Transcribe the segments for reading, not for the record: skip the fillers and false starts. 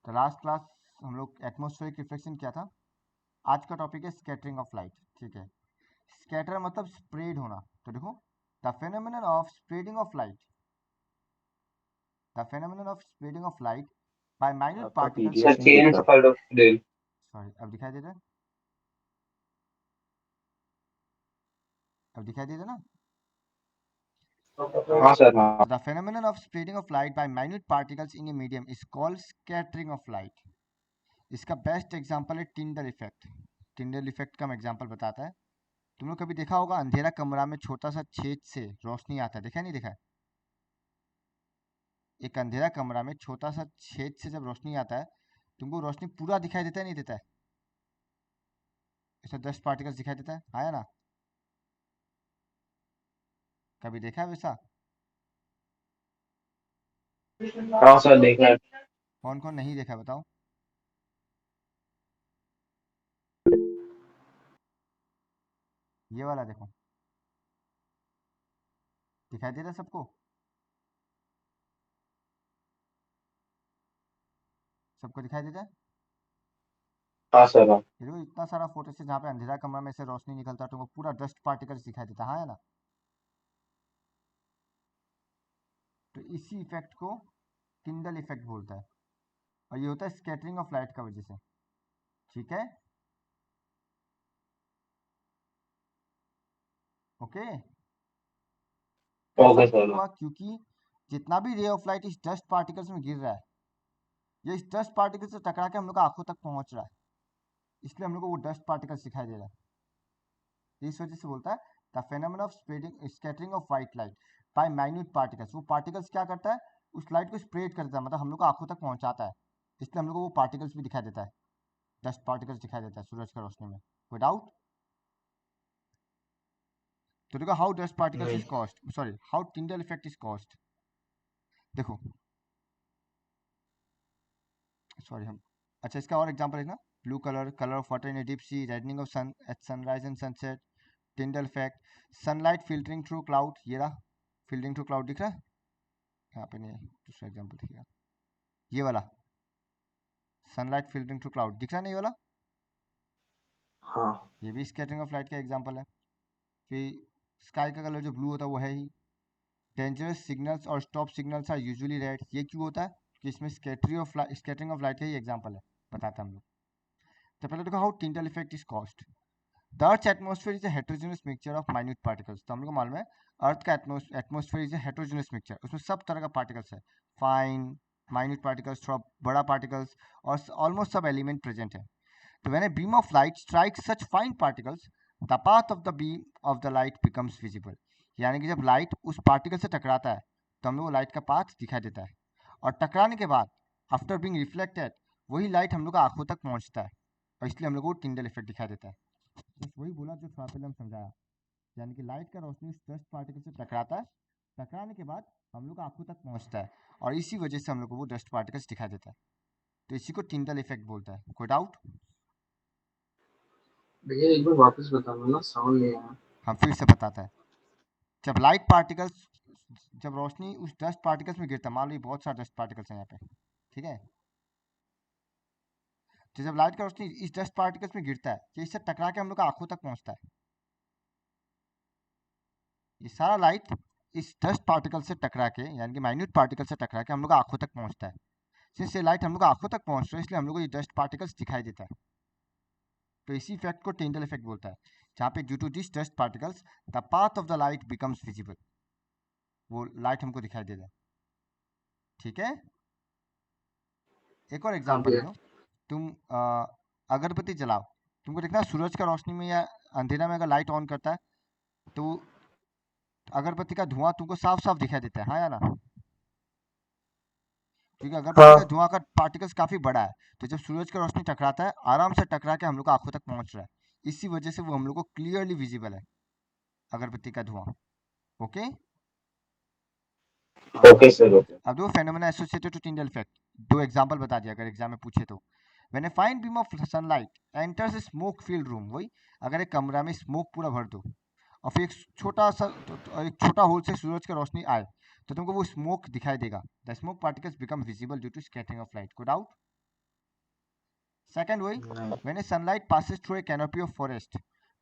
तो last class हम लोग एटमॉस्फेरिक रिफ्लेक्शन किया था। आज का टॉपिक है स्कैटरिंग ऑफ लाइट। ठीक है, स्कैटर मतलब स्प्रेड होना। तो देखो, the phenomenon of spreading of light, the phenomenon of spreading of light by minute आपका पार्टिकल्स। पीडीएफ नहीं दिख रहा। सॉरी, अब दिखाई दे रहा है? अब दिखाई दे रहा है ना? हाँ सर, हाँ। So the phenomenon of spreading of light by minute particles in a medium is called scattering of light. इसका बेस्ट एग्जांपल है टिंडल इफेक्ट। टिंडल इफेक्ट का एग्जांपल बताता है। तुम लोग कभी देखा होगा अंधेरा कमरा में छोटा सा छेद से रोशनी आता है, देखा नहीं देखा है? एक अंधेरा कमरा में छोटा सा छेद से जब रोशनी आता है, तुमको रोशनी पूरा दिखाई देता है नहीं देता है? इसमें डस्ट पार्टिकल्स दिखाई देता है, आया ना? कभी देखा है वैसा? हाँ सर, देख रहा है। कौन कौन नहीं देखा बताओ? ये वाला देखो, दिखाई दे रहा है सबको? सबको दिखाई देता है? हाँ सर, हाँ। ये देखो, इतना सारा फोटो से जहाँ पे अंधेरा कमरा में से रोशनी निकलता है, तुमको पूरा डस्ट पार्टिकल्स दिखाई देता है, हाँ है ना? तो इसी इफेक्ट को टिंडल इफेक्ट बोलता है, और ये होता है स्कैटरिंग ऑफ लाइट का वजह से। ठीक है, ओके। ऐसा ओके क्यों सर। हुआ? क्योंकि जितना भी रे ऑफ लाइट इस डस्ट पार्टिकल्स में गिर रहा है, ये इस डस्ट पार्टिकल से टकरा के हम लोग आंखों तक पहुंच रहा है, इसलिए हम लोग को वो डस्ट पार्टिकल्स दिखाई दे रहा है। इस वजह से बोलता है the phenomenon of spreading scattering of white light by minute particles. वो पार्टिकल्स क्या करता है? उस लाइट को स्प्रेड करता है, मतलब हम लोग को आंखों तक पहुंचाता है, इसलिए हम लोग को वो पार्टिकल्स भी दिखाई देता है, डस्ट पार्टिकल्स दिखाई देता है सूरज की रोशनी में। कोई डाउट? तो देखो, हाउ डस्ट पार्टिकल्स नहीं। Is caused, sorry, how Tyndall effect is caused. देखो, सॉरी हम, अच्छा इसका और एग्जांपल है ना, blue colour, colour of water in a deep sea, reddening of sun at sunrise and sunset, Tyndall effect, sunlight filtering through cloud. ये रहा filtering through cloud, दिख रहा है? यहाँ पे नहीं, दूसरा एग्जांपल दिखेगा, ये वाला सनलाइट फिल्टरिंग थ्रू क्लाउड, दिख रहा नहीं ये वाला? हाँ। ये भी स्कैटरिंग ऑफ लाइट का एग्जांपल है कि स्काई का कलर जो ब्लू होता है वो है ही। डेंजरस सिग्नल्स और stop signals are usually red, ये क्यों होता है? कि इसमें स्कैटरिंग ऑफ लाइट का ही एग्जांपल है, बताते हैं हम लोग। तो पहले देखो, how Tyndall effect is cost. The earth atmosphere is a heterogeneous mixture of minute particles. तो हम लोग को मालूम है अर्थ का atmosphere is a heterogeneous mixture, उसमें सब तरह का पार्टिकल्स है, फाइन, माइन्यूट पार्टिकल्स, थोड़ा बड़ा पार्टिकल्स, और ऑलमोस्ट सब एलिमेंट प्रेजेंट है। तो when a beam of light strikes such fine particles, the path of the beam of the light becomes visible. यानी कि जब लाइट उस पार्टिकल से टकराता है, तो हम लोग को लाइट का पाथ दिखाई देता है, और टकराने के बाद आफ्टर बीइंग रिफ्लेक्टेड, वही लाइट हम लोग को आंखों तक पहुंचता है, और इसलिए हम लोग को टिंडल इफेक्ट दिखाई देता है। बस वही बोला जो थोड़ा पहले हम समझाया, यानी कि लाइट का रोशनी उस डस्ट पार्टिकल से टकराता है, टकराने के बाद हम लोग आंखों तक पहुंचता है, और इसी वजह से हम लोग को वो डस्ट पार्टिकल्स दिखाई देता है। तो इसी को टिंडल इफेक्ट बोलता है। कोई डाउट? भैया एक बार वापस बताना ना, साउंड नहीं आया। हम फिर से बताते हैं। जब लाइट पार्टिकल्स, जब रोशनी उस डस्ट पार्टिकल्स में गिरता है, मान लो बहुत सारे डस्ट पार्टिकल्स हैं यहाँ पे, ठीक है, तो जब लाइट का रोशनी इस डस्ट पार्टिकल्स में गिरता है, ये इससे टकरा के हम लोग आंखों तक पहुंचता है। ये सारा लाइट इस डस्ट पार्टिकल से टकरा के, यानी कि माइन्यूट पार्टिकल से टकरा के हम लोग आंखों तक पहुंचता है। सिंस ये लाइट हम लोग आंखों तक पहुंच रहा है, इसलिए हम लोग को ये डस्ट पार्टिकल्स दिखाई देता है। तो इसी इफेक्ट को टिंडल इफेक्ट बोलता है, जहाँ पे due to this dust particles the path of the light becomes visible, वो लाइट हमको दिखाई देता है। ठीक है, एक और हाँ एग्जांपल ले भैया। लो। तुम अगरबत्ती जलाओ, तुमको देखना सूरज का रोशनी में या अंधेरा में अगर लाइट ऑन करता है, तो अगरबत्ती का धुआं तुमको साफ साफ दिखाई देता है, हाँ या ना? क्योंकि अगरबत्ती का हाँ। धुआं का पार्टिकल्स काफी बड़ा है, तो जब सूरज की रोशनी टकराता है, आराम से टकरा के हम लोग को आंखों तक पहुंच रहा है, इसी वजह से वो हम लोग को क्लियरली विजिबल है, अगरबत्ती का धुआं। ओके, हाँ ओके सर, ओके। अब दो phenomena associated to Tyndall effect, दो एग्जांपल बता दिया अगर एग्जाम में पूछे तो। When a fine beam of sunlight enters a smoke filled room, वही अगर एक कमरा में स्मोक पूरा भर दो, और फिर एक छोटा सा एक छोटा होल से सूरज की रोशनी आए, तो तुमको वो स्मोक दिखाई देगा। The smoke particles become visible due to scattering of light. कोई डाउट? सेकंड वही, नहीं। when a sunlight passes through a canopy of forest,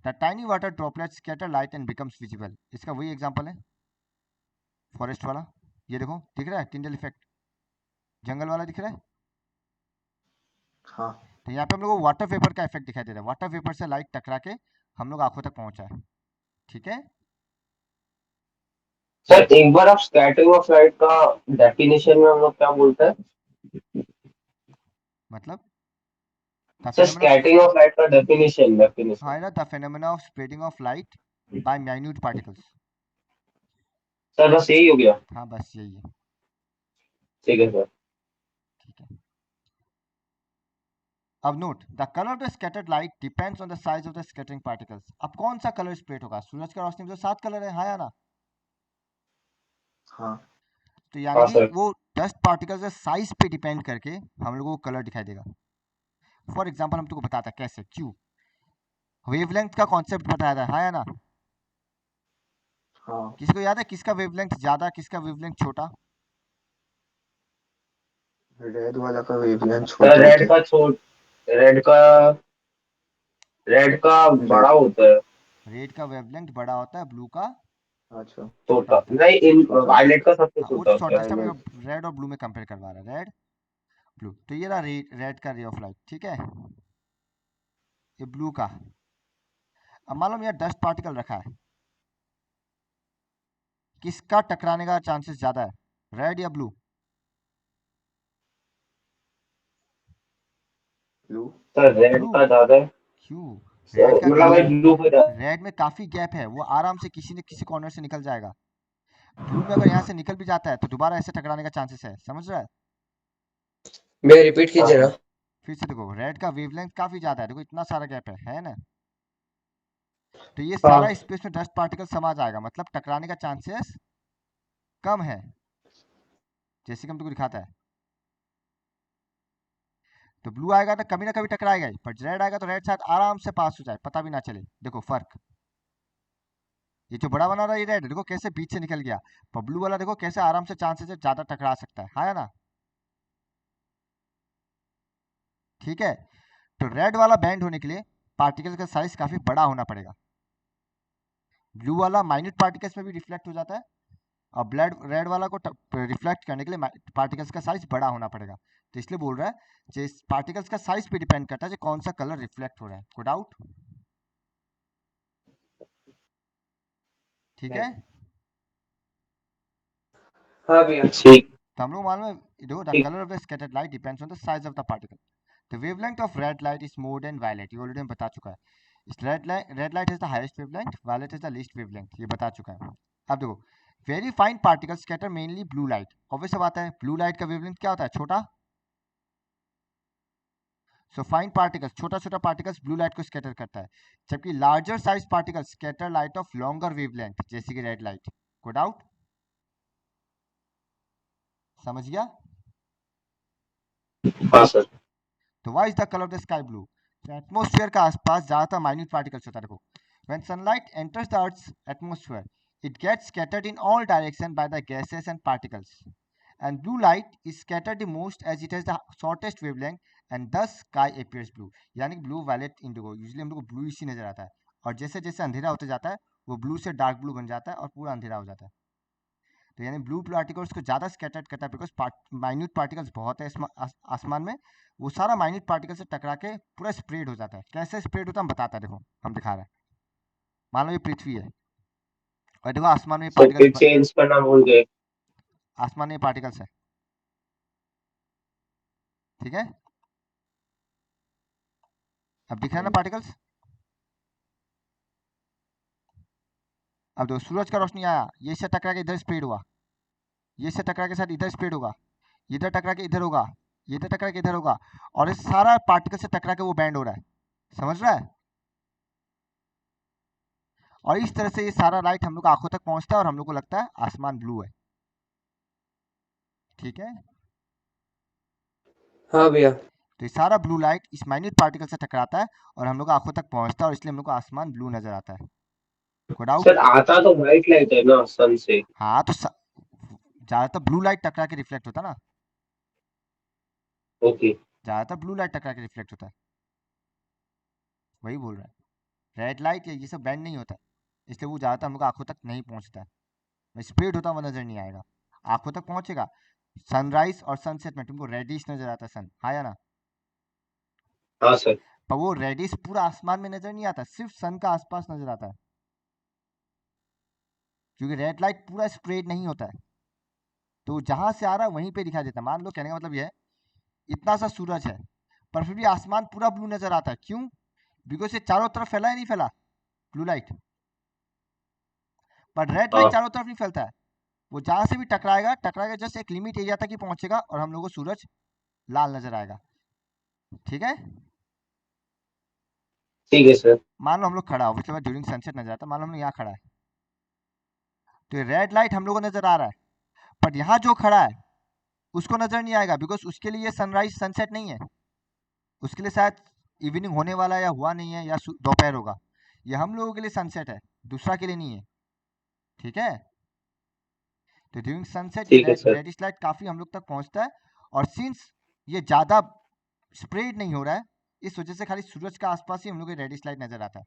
the tiny water droplets scatter light and becomes visible. इसका वही example है forest वाला। ये देखो दिख रहा है टिंडल इफेक्ट, जंगल वाला दिख रहा है। हाँ तो यहाँ पे हम लोग को वाटर वेपर का इफेक्ट दिखाई दे रहा है, वाटर वेपर से लाइट टकरा के हम लोग आंखों तक पहुंचा है। ठीक है, सर एक बार आप स्कैटरिंग ऑफ लाइट का डेफिनेशन में हम लोग क्या बोलते हैं? मतलब the sir phenomena of, scattering of light का डेफिनेशन हाँ ना, the phenomena of spreading of light by minute particles. Sir बस यही हो गया। हाँ बस यही है। ठीक है सर। ठीक है, अब note the colour of the scattered light depends on the size of the scattering particles. अब कौन सा कलर स्प्रेड होगा? सूरज का रोशनी में तो 7 कलर है, हाँ या ना? हाँ तो यानी हाँ कि सर। वो डस्ट पार्टिकल्स के साइज पे डिपेंड करके हम लोगों को कलर दिखाई देगा। फॉर एग्जांपल हम तुमको बताता है कैसे, क्यों, वेवलेंथ का कॉन्सेप्ट बताया था, हाँ या ना? हाँ। किसी को याद है किसका वेवलेंथ ज्यादा, किसका वेवलेंथ छोटा? रेड वाला का वेवलेंथ सर छोटा होता रेड का है। बड़ा होता है। रेड का वेवलेंथ बड़ा होता है, ब्लू का अच्छा। छोटा छोटा होता है। नहीं, इन वायलेट का सबसे हाँ वो छोटा तो होता है। शॉर्टेस्ट है, वायलेट। रेड और ब्लू में कंपेयर करवा रहा है, रेड ब्लू। तो ये रहा रेड का रे ऑफ लाइट, ठीक है, ये ब्लू का। अब मान लो यहाँ डस्ट पार्टिकल रखा है, किसका टकराने का चांसेस ज्यादा है, रेड या blue? Blue. Sir red blue. का ज्यादा है। क्यों? रेड सर का मतलब भाई ब्लू का ज्यादा। रेड में काफी गैप है, वो आराम से किसी न किसी कॉर्नर से निकल जाएगा। ब्लू में अगर यहाँ से निकल भी जाता है तो दोबारा ऐसे टकराने का चांसेस है, समझ रहा है? भैया रिपीट कीजिए ना। फिर से देखो, रेड का वेवलेंथ काफी ज्यादा है, देखो इतना सारा गैप है ना? तो ये हाँ सारा स्पेस में डस्ट पार्टिकल समा जाएगा, मतलब टकराने का चांसेस कम है, जैसे कि हम तुमको दिखाता है। तो ब्लू आएगा तो कभी ना कभी टकराएगा ही, पर रेड आएगा तो रेड शायद आराम से पास हो जाए, पता भी ना चले। देखो फर्क, ये जो बड़ा बना रहा है ये रेड, देखो कैसे बीच से निकल गया, पर ब्लू वाला देखो कैसे आराम से चांसेस है ज्यादा टकरा सकता है, हाँ या ना? ठीक है, तो रेड वाला बैंड होने के लिए पार्टिकल का साइज काफी बड़ा होना पड़ेगा। ब्लू वाला माइन्यूट पार्टिकल्स में भी रिफ्लेक्ट हो जाता है, और ब्लड रेड वाला को रिफ्लेक्ट करने के लिए पार्टिकल्स का साइज बड़ा होना पड़ेगा। तो इसलिए बोल रहा है कि पार्टिकल्स का साइज पे डिपेंड करता है कि कौन सा कलर रिफ्लेक्ट हो रहा है। कोई डाउट? ठीक है, हाँ भैया ठीक। तो हम लोग मालूम है, देखो द ठीक। Colour of the scattered light depends on the size of the particle. The wavelength of red light is more than violet, ये ऑलरेडी हम बता चुका है। इस red light is the highest wavelength, violet is the least wavelength, ये बता चुका है। अब देखो, very fine particles scatter mainly blue light, obvious बात है ब्लू लाइट का वेवलेंथ क्या होता है, छोटा। सो फाइन पार्टिकल्स, छोटा छोटा पार्टिकल्स ब्लू लाइट को स्कैटर करता है, जबकि larger size particles scatter light of longer wavelength, जैसे कि रेड लाइट। कोई डाउट? समझ गया? हाँ सर। तो why is the colour of the sky blue? Atmosphere का आसपास ज्यादातर माइन्यूट पार्टिकल्स होता है। देखो, when sunlight enters the earth's atmosphere, it gets scattered in all direction by the gases and particles, and blue light is scattered the most as it has the shortest wavelength and thus sky appears blue। यानी कि blue, violet, Indigo, usually हम लोग को blue ही नजर आता है, और जैसे जैसे अंधेरा होते जाता है वो ब्लू से डार्क ब्लू बन जाता है और पूरा अंधेरा हो जाता है। तो यानी ब्लू पार्टिकल्स को ज़्यादा स्कैटर्ड करता है बिकॉज माइन्यूट पार्टिकल्स बहुत है आसमान में, वो सारा माइन्यूट पार्टिकल से टकरा के पूरा स्प्रेड हो जाता है। कैसे स्प्रेड होता है हम बताता है, देखो हम दिखा रहे हैं। मान लो ये पृथ्वी है, और देखो आसमान में सर फिर पार्टिकल्स, चेंज करना भूल गए। आसमान में पार्टिकल्स है, ठीक है, अब दिख रहा है ना पार्टिकल्स। अब देखो सूरज का रोशनी आया, ये इससे टकरा के इधर स्प्रेड हुआ, ये इससे टकरा के साथ इधर स्प्रेड होगा, इधर टकरा के इधर होगा, ये इधर टकरा के इधर होगा, और इस सारा पार्टिकल से टकरा के वो बैंड हो रहा है, समझ रहा है? और इस तरह से ये सारा लाइट हम लोग आंखों तक पहुंचता है और हम लोग को लगता है आसमान ब्लू है। ठीक है, हाँ भैया। तो ये सारा ब्लू लाइट इस माइन्यूट पार्टिकल से टकराता है और हम लोग आंखों तक पहुंचता है, और इसलिए हम लोग को आसमान ब्लू नजर आता है। कोई डाउट? सर आता तो व्हाइट लाइट है ना सन से। हाँ तो ज्यादातर ब्लू लाइट टकरा के रिफ्लेक्ट होता है ना, ओके। ज्यादातर ब्लू लाइट टकरा के रिफ्लेक्ट होता है। वही बोल रहा है, रेड लाइट ये सब बैंड नहीं होता, इसलिए वो ज़्यादातर हम लोग आंखों तक नहीं पहुंचता है। स्प्रेड होता हुआ नजर नहीं आएगा, आंखों तक पहुंचेगा। सनराइज और सनसेट में तुमको रेडिश नजर आता है सन, हाँ या ना? हाँ सर। पर वो रेडिश पूरा आसमान में नजर नहीं आता, सिर्फ सन का आसपास नजर आता है, क्योंकि रेड लाइट पूरा स्प्रेड नहीं होता है। तो जहां से आ रहा है वहीं पे दिखाई देता है। मान लो, कहने का मतलब ये है, इतना सा सूरज है पर फिर भी आसमान पूरा ब्लू नजर आता है, क्यों? बिकॉज ये चारों तरफ फैला है, नहीं फैला blue light, but red light हाँ चारों तरफ नहीं फैलता है। वो जहां से भी टकराएगा टकराएगा, जस्ट एक लिमिट एरिया तक ही पहुंचेगा और हम लोग को सूरज लाल नजर आएगा। ठीक है, ठीक है सर। मान लो हम लोग खड़ा, ऑब्वियसली ड्यूरिंग सनसेट नजर आता है, मान लो हम लोग यहाँ खड़ा है, तो रेड लाइट हम लोग को नजर आ रहा है, बट यहाँ जो खड़ा है उसको नजर नहीं आएगा, बिकॉज उसके लिए सनराइज सनसेट नहीं है, उसके लिए शायद इवनिंग होने वाला है या हुआ नहीं है या दोपहर होगा। ये हम लोगों के लिए सनसेट है, दूसरा के लिए नहीं है। ठीक है, तो ड्यूरिंग सनसेट ये ठीक है सर। रेडिश लाइट काफी हम लोग तक पहुंचता है, और सिंस ये ज्यादा स्प्रेड नहीं हो रहा है, इस वजह से खाली सूरज के आसपास ही हम लोग को रेडिश लाइट नजर आता है।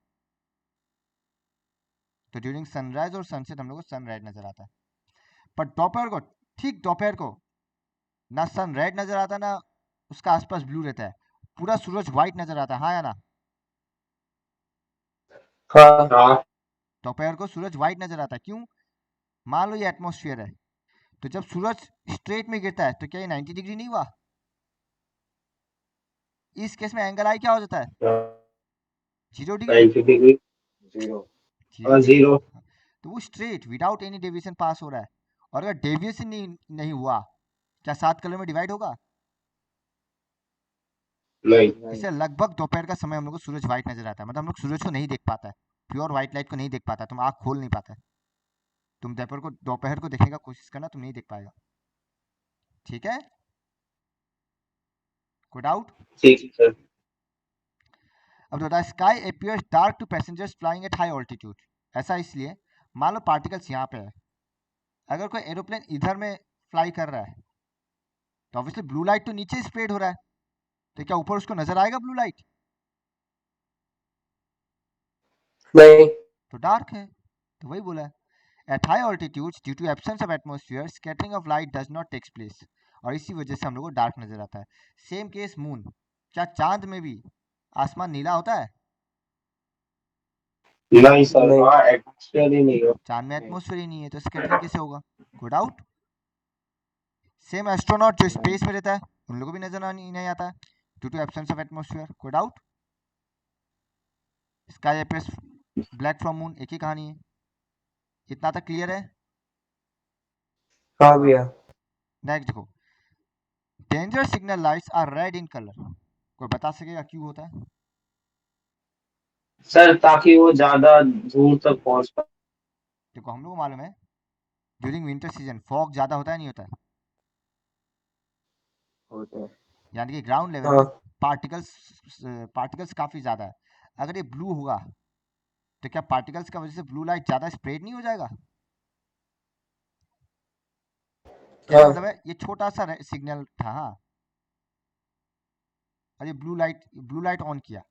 तो ड्यूरिंग सनराइज और सनसेट हम लोग को सन रेड नजर आता है, पर दोपहर को, ठीक दोपहर को, ना सन रेड नजर आता ना उसका आसपास ब्लू रहता है, पूरा सूरज व्हाइट नजर आता है, हाँ या ना? हाँ। हाँ दोपहर को सूरज व्हाइट नजर आता है, क्यों? मान लो ये एटमोस्फियर है, तो जब सूरज स्ट्रेट में गिरता है तो क्या ये 90 डिग्री नहीं हुआ? इस केस में एंगल आई क्या हो जाता है? 0 degree. 90 degree. Zero. Zero degree. Zero. तो वो स्ट्रेट विदाउट एनी डेविएशन पास हो रहा है, और अगर डेविएशन नहीं हुआ, क्या 7 कलर में डिवाइड होगा? नहीं। नहीं। इससे लगभग दोपहर का समय हम लोग को सूरज व्हाइट नजर आता है, मतलब हम लोग सूरज को नहीं देख पाता है, प्योर व्हाइट लाइट को नहीं देख पाता, तुम आँख खोल नहीं पाता है। तुम दोपहर को देखने का कोशिश करना, तुम नहीं देख पाएगा। ठीक है, कोई डाउट? ठीक है सर। अब बता, sky appears dark to passengers flying at high altitude. ऐसा इसलिए, मान लो पार्टिकल्स यहाँ पे है, अगर कोई एरोप्लेन इधर में फ्लाई कर रहा है तो ऑब्वियसली ब्लू लाइट तो नीचे स्प्रेड हो रहा है, तो क्या ऊपर उसको नजर आएगा ब्लू लाइट? नहीं। तो डार्क है, तो वही बोला है, at high altitudes due to absence of atmosphere scattering of light does not takes place, और इसी वजह से हम लोग को डार्क नजर आता है। सेम केस मून, क्या चांद में भी आसमान नीला होता है? नहीं सर, नहीं। वहाँ एटमोस्फेयर ही नहीं हो। चांद में नहीं। एटमॉस्फेयर ही नहीं है, तो स्कैटरिंग कैसे होगा? कोई डाउट? सेम एस्ट्रोनॉट जो नहीं। स्पेस में रहता है, उन लोगों को भी नजर नहीं आता due to absence of atmosphere. कोई doubt? Sky appears black from moon, एक ही कहानी है। इतना तक क्लियर है? हाँ हाँ। भैया। नेक्स्ट देखो, danger signal lights are red in colour. कोई बता सकेगा क्यों होता है? सर ताकि वो ज्यादा दूर तक पहुंच पाए। देखो हम लोग को मालूम है, ड्यूरिंग विंटर सीजन फॉग ज्यादा होता है, नहीं होता है? होते हैं। यानी कि ग्राउंड लेवल हाँ। में पार्टिकल्स पार्टिकल्स काफी ज्यादा है। अगर ये ब्लू होगा तो क्या पार्टिकल्स का वजह से ब्लू लाइट ज्यादा स्प्रेड नहीं हो जाएगा? कहने का हाँ। मतलब है ये छोटा सा सिग्नल था, हाँ, और ये ब्लू लाइट ऑन किया,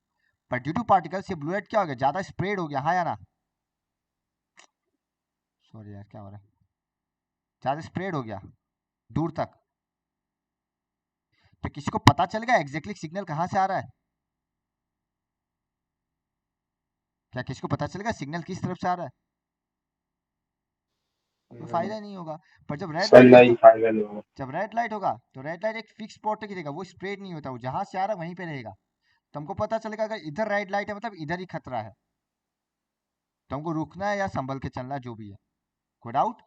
पर ड्यू टू पार्टिकल्स ये ब्लू लाइट क्या हो गया, ज्यादा स्प्रेड हो गया, हाँ या ना? सॉरी यार, क्या हो रहा है, ज्यादा स्प्रेड हो गया दूर तक, तो किसी को पता चलेगा एग्जैक्टली सिग्नल कहाँ से आ रहा है? क्या किसी को पता चलेगा सिग्नल किस तरफ से आ रहा है? तो नहीं। फायदा नहीं होगा। पर जब रेड सर लाइट नहीं, होगा, फायदा नहीं होगा। जब रेड लाइट होगा तो रेड लाइट एक फिक्स स्पॉट तक ही रहेगा, वो स्प्रेड नहीं होता, वो जहां से आ रहा है वहीं पे रहेगा। तो हमको पता चलेगा अगर इधर रेड लाइट है मतलब इधर ही खतरा है, तो हमको रुकना है या संभल के चलना, जो भी है। कोई डाउट?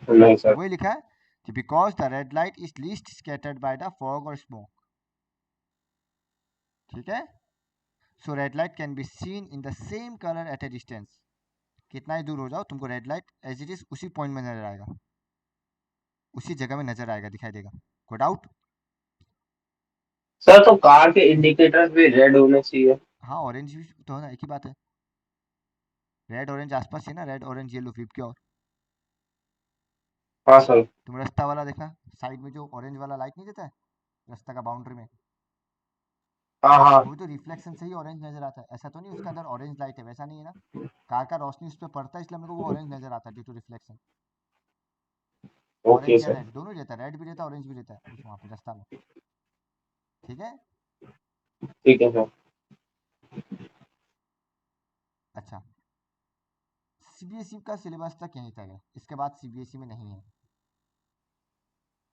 नहीं तो सर। वही लिखा है कि because the red light is least scattered by the fog और स्मोक। ठीक है, so red light can be seen in the same colour at a distance. कितना ही दूर हो जाओ तुमको red light as it is उसी पॉइंट में नजर आएगा, उसी जगह में नजर आएगा, दिखाई देगा। कोई डाउट? सर तो कार के इंडिकेटर्स भी रेड होने चाहिए। हाँ, ऑरेंज भी तो है ना, एक ही बात है। रेड ऑरेंज आसपास है ना, रेड ऑरेंज येलो फ्लिप की और हाँ सर। तुम रास्ता वाला देखना, साइड में जो ऑरेंज वाला लाइट नहीं देता है रास्ता का बाउंड्री में, हाँ हाँ वो भी तो रिफ्लेक्शन से ही ऑरेंज नजर आता है, ऐसा तो नहीं उसके अंदर ऑरेंज लाइट है, वैसा नहीं है ना। कार का रोशनी उस पर पड़ता है इसलिए मेरे को वो ऑरेंज नजर आता है due to reflection. Okay orange या सर। रेड दोनों ही रहता है, रेड भी रहता है ऑरेंज भी रहता है उस वहाँ पे रास्ता में। ठीक है। ठीक है सर। अच्छा, सीबीएसई का सिलेबस तक यहीं तक है, इसके बाद सीबीएसई में नहीं है।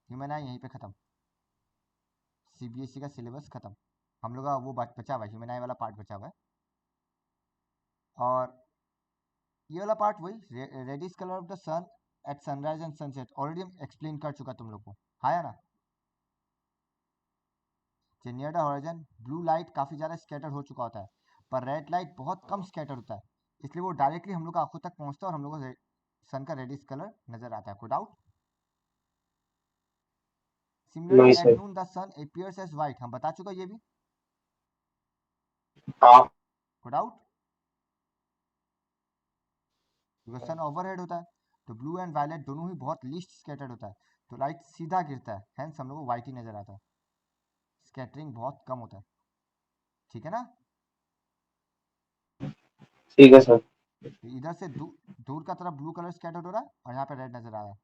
ह्यूमन आई यहीं पे खत्म, सीबीएसई का सिलेबस खत्म। हम लोग का वो बचा हुआ है, ह्यूमन आई वाला पार्ट बचा हुआ है। और ये वाला पार्ट वही reddish colour of the sun at sunrise and sunset already हम एक्सप्लेन कर चुका तुम लोग को, हाँ या ना। Near the horizon blue light काफ़ी ज़्यादा स्कैटर हो चुका होता है, पर रेड लाइट बहुत कम स्कैटर होता है, इसलिए वो डायरेक्टली हम लोग आंखों तक पहुंचता है और हम लोग को सन का रेडिश कलर नजर आता है। कोई डाउट? सिमिलरली नहीं at sir. Noon the sun appears as white, हम बता चुका ये भी। हाँ कोई डाउट? बिकॉज सन ओवरहेड होता है, तो ब्लू एंड वायलेट दोनों ही बहुत लीस्ट स्कैटर्ड होता है, तो लाइट सीधा गिरता है, हेंस हम लोग को वाइट ही नजर आता है, स्कैटरिंग बहुत कम होता है। ठीक है ना। ठीक है सर। तो इधर से दूर का तरफ ब्लू कलर स्कैटर्ड हो रहा है और यहाँ पे रेड नजर आ रहा है।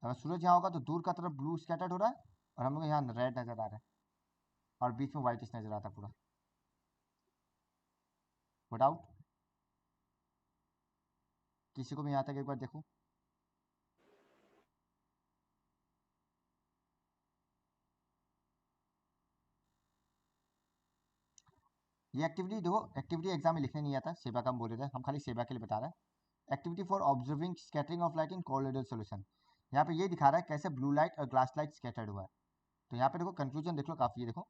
अगर सूरज यहाँ होगा तो दूर का तरफ ब्लू स्कैटर्ड हो रहा है और हम लोग यहाँ रेड नजर आ रहा है और बीच में व्हाइटिश नजर आता है पूरा। वो डाउट किसी को भी यहाँ तक एक बार देखो। ये एक्टिविटी देखो, एक्टिविटी एग्जाम में लिखने नहीं आता, सेवा का हम बोले थे, हम खाली सेवा के लिए बता रहे हैं। Activity for observing scattering of light in colloidal solution. यहाँ पे ये दिखा रहा है कैसे ब्लू लाइट और ग्लास लाइट स्कैटर्ड हुआ है। तो यहाँ पे देखो कंक्लूजन देख लो, काफी है देखो।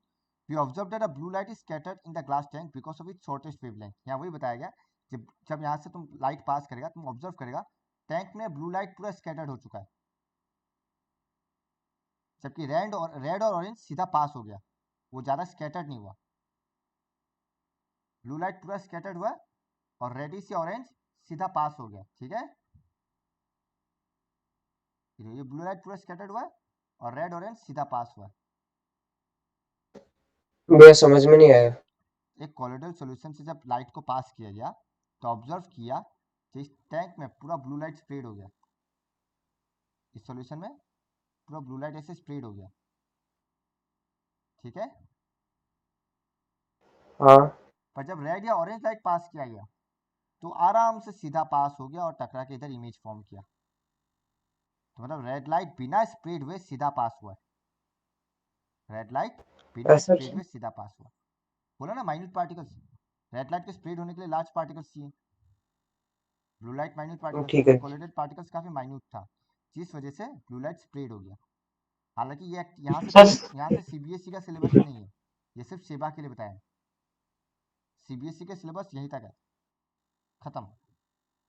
We observe that a blue light is scattered in the glass tank because of its shortest wavelength. यहाँ वही बताया गया, जब यहाँ से तुम लाइट पास करेगा, तुम ऑब्जर्व करेगा टैंक में ब्लू लाइट पूरा स्कैटर्ड हो चुका है, जबकि रेड और ऑरेंज सीधा पास हो गया, वो ज़्यादा स्कैटर्ड नहीं हुआ। ब्लू लाइट पूरा स्कैटर्ड हुआ और रेड से ऑरेंज सीधा पास हो गया। ठीक है, ये ब्लू लाइट पूरा स्कैटर्ड हुआ और रेड ऑरेंज सीधा पास हुआ। भैया समझ में नहीं आया। एक कोलोइडल सॉल्यूशन से जब लाइट को पास किया गया तो ऑब्जर्व किया कि इस टैंक में पूरा ब्लू लाइट स्प्रेड हो गया, इस सॉल्यूशन में पूरा ब्लू लाइट ऐसे स्प्रेड हो गया। ठीक है, हाँ पर जब रेड या ऑरेंज लाइट पास किया गया तो आराम से सीधा पास हो गया और टकरा के इधर इमेज फॉर्म किया। तो मतलब रेड लाइट बिना स्प्रेड हुए सीधा पास हुआ, रेड लाइट बिना ऐसा स्प्रेड क्या? हुए सीधा पास हुआ। बोला ना माइन्यूट पार्टिकल्स, रेड लाइट के स्प्रेड होने के लिए लार्ज पार्टिकल्स चाहिए, ब्लू लाइट माइन्यूट पार्टिकल्स, ठीक ये है। कोलिडेड पार्टिकल्स काफी माइन्यूट था, जिस वजह से ब्लू लाइट स्प्रेड हो गया। हालांकि ये सर। यहाँ से सीबीएसई का सिलेबस में नहीं है, ये सिर्फ सेवा के लिए बताया है। सीबीएसई का सिलेबस यहीं तक है, खत्म।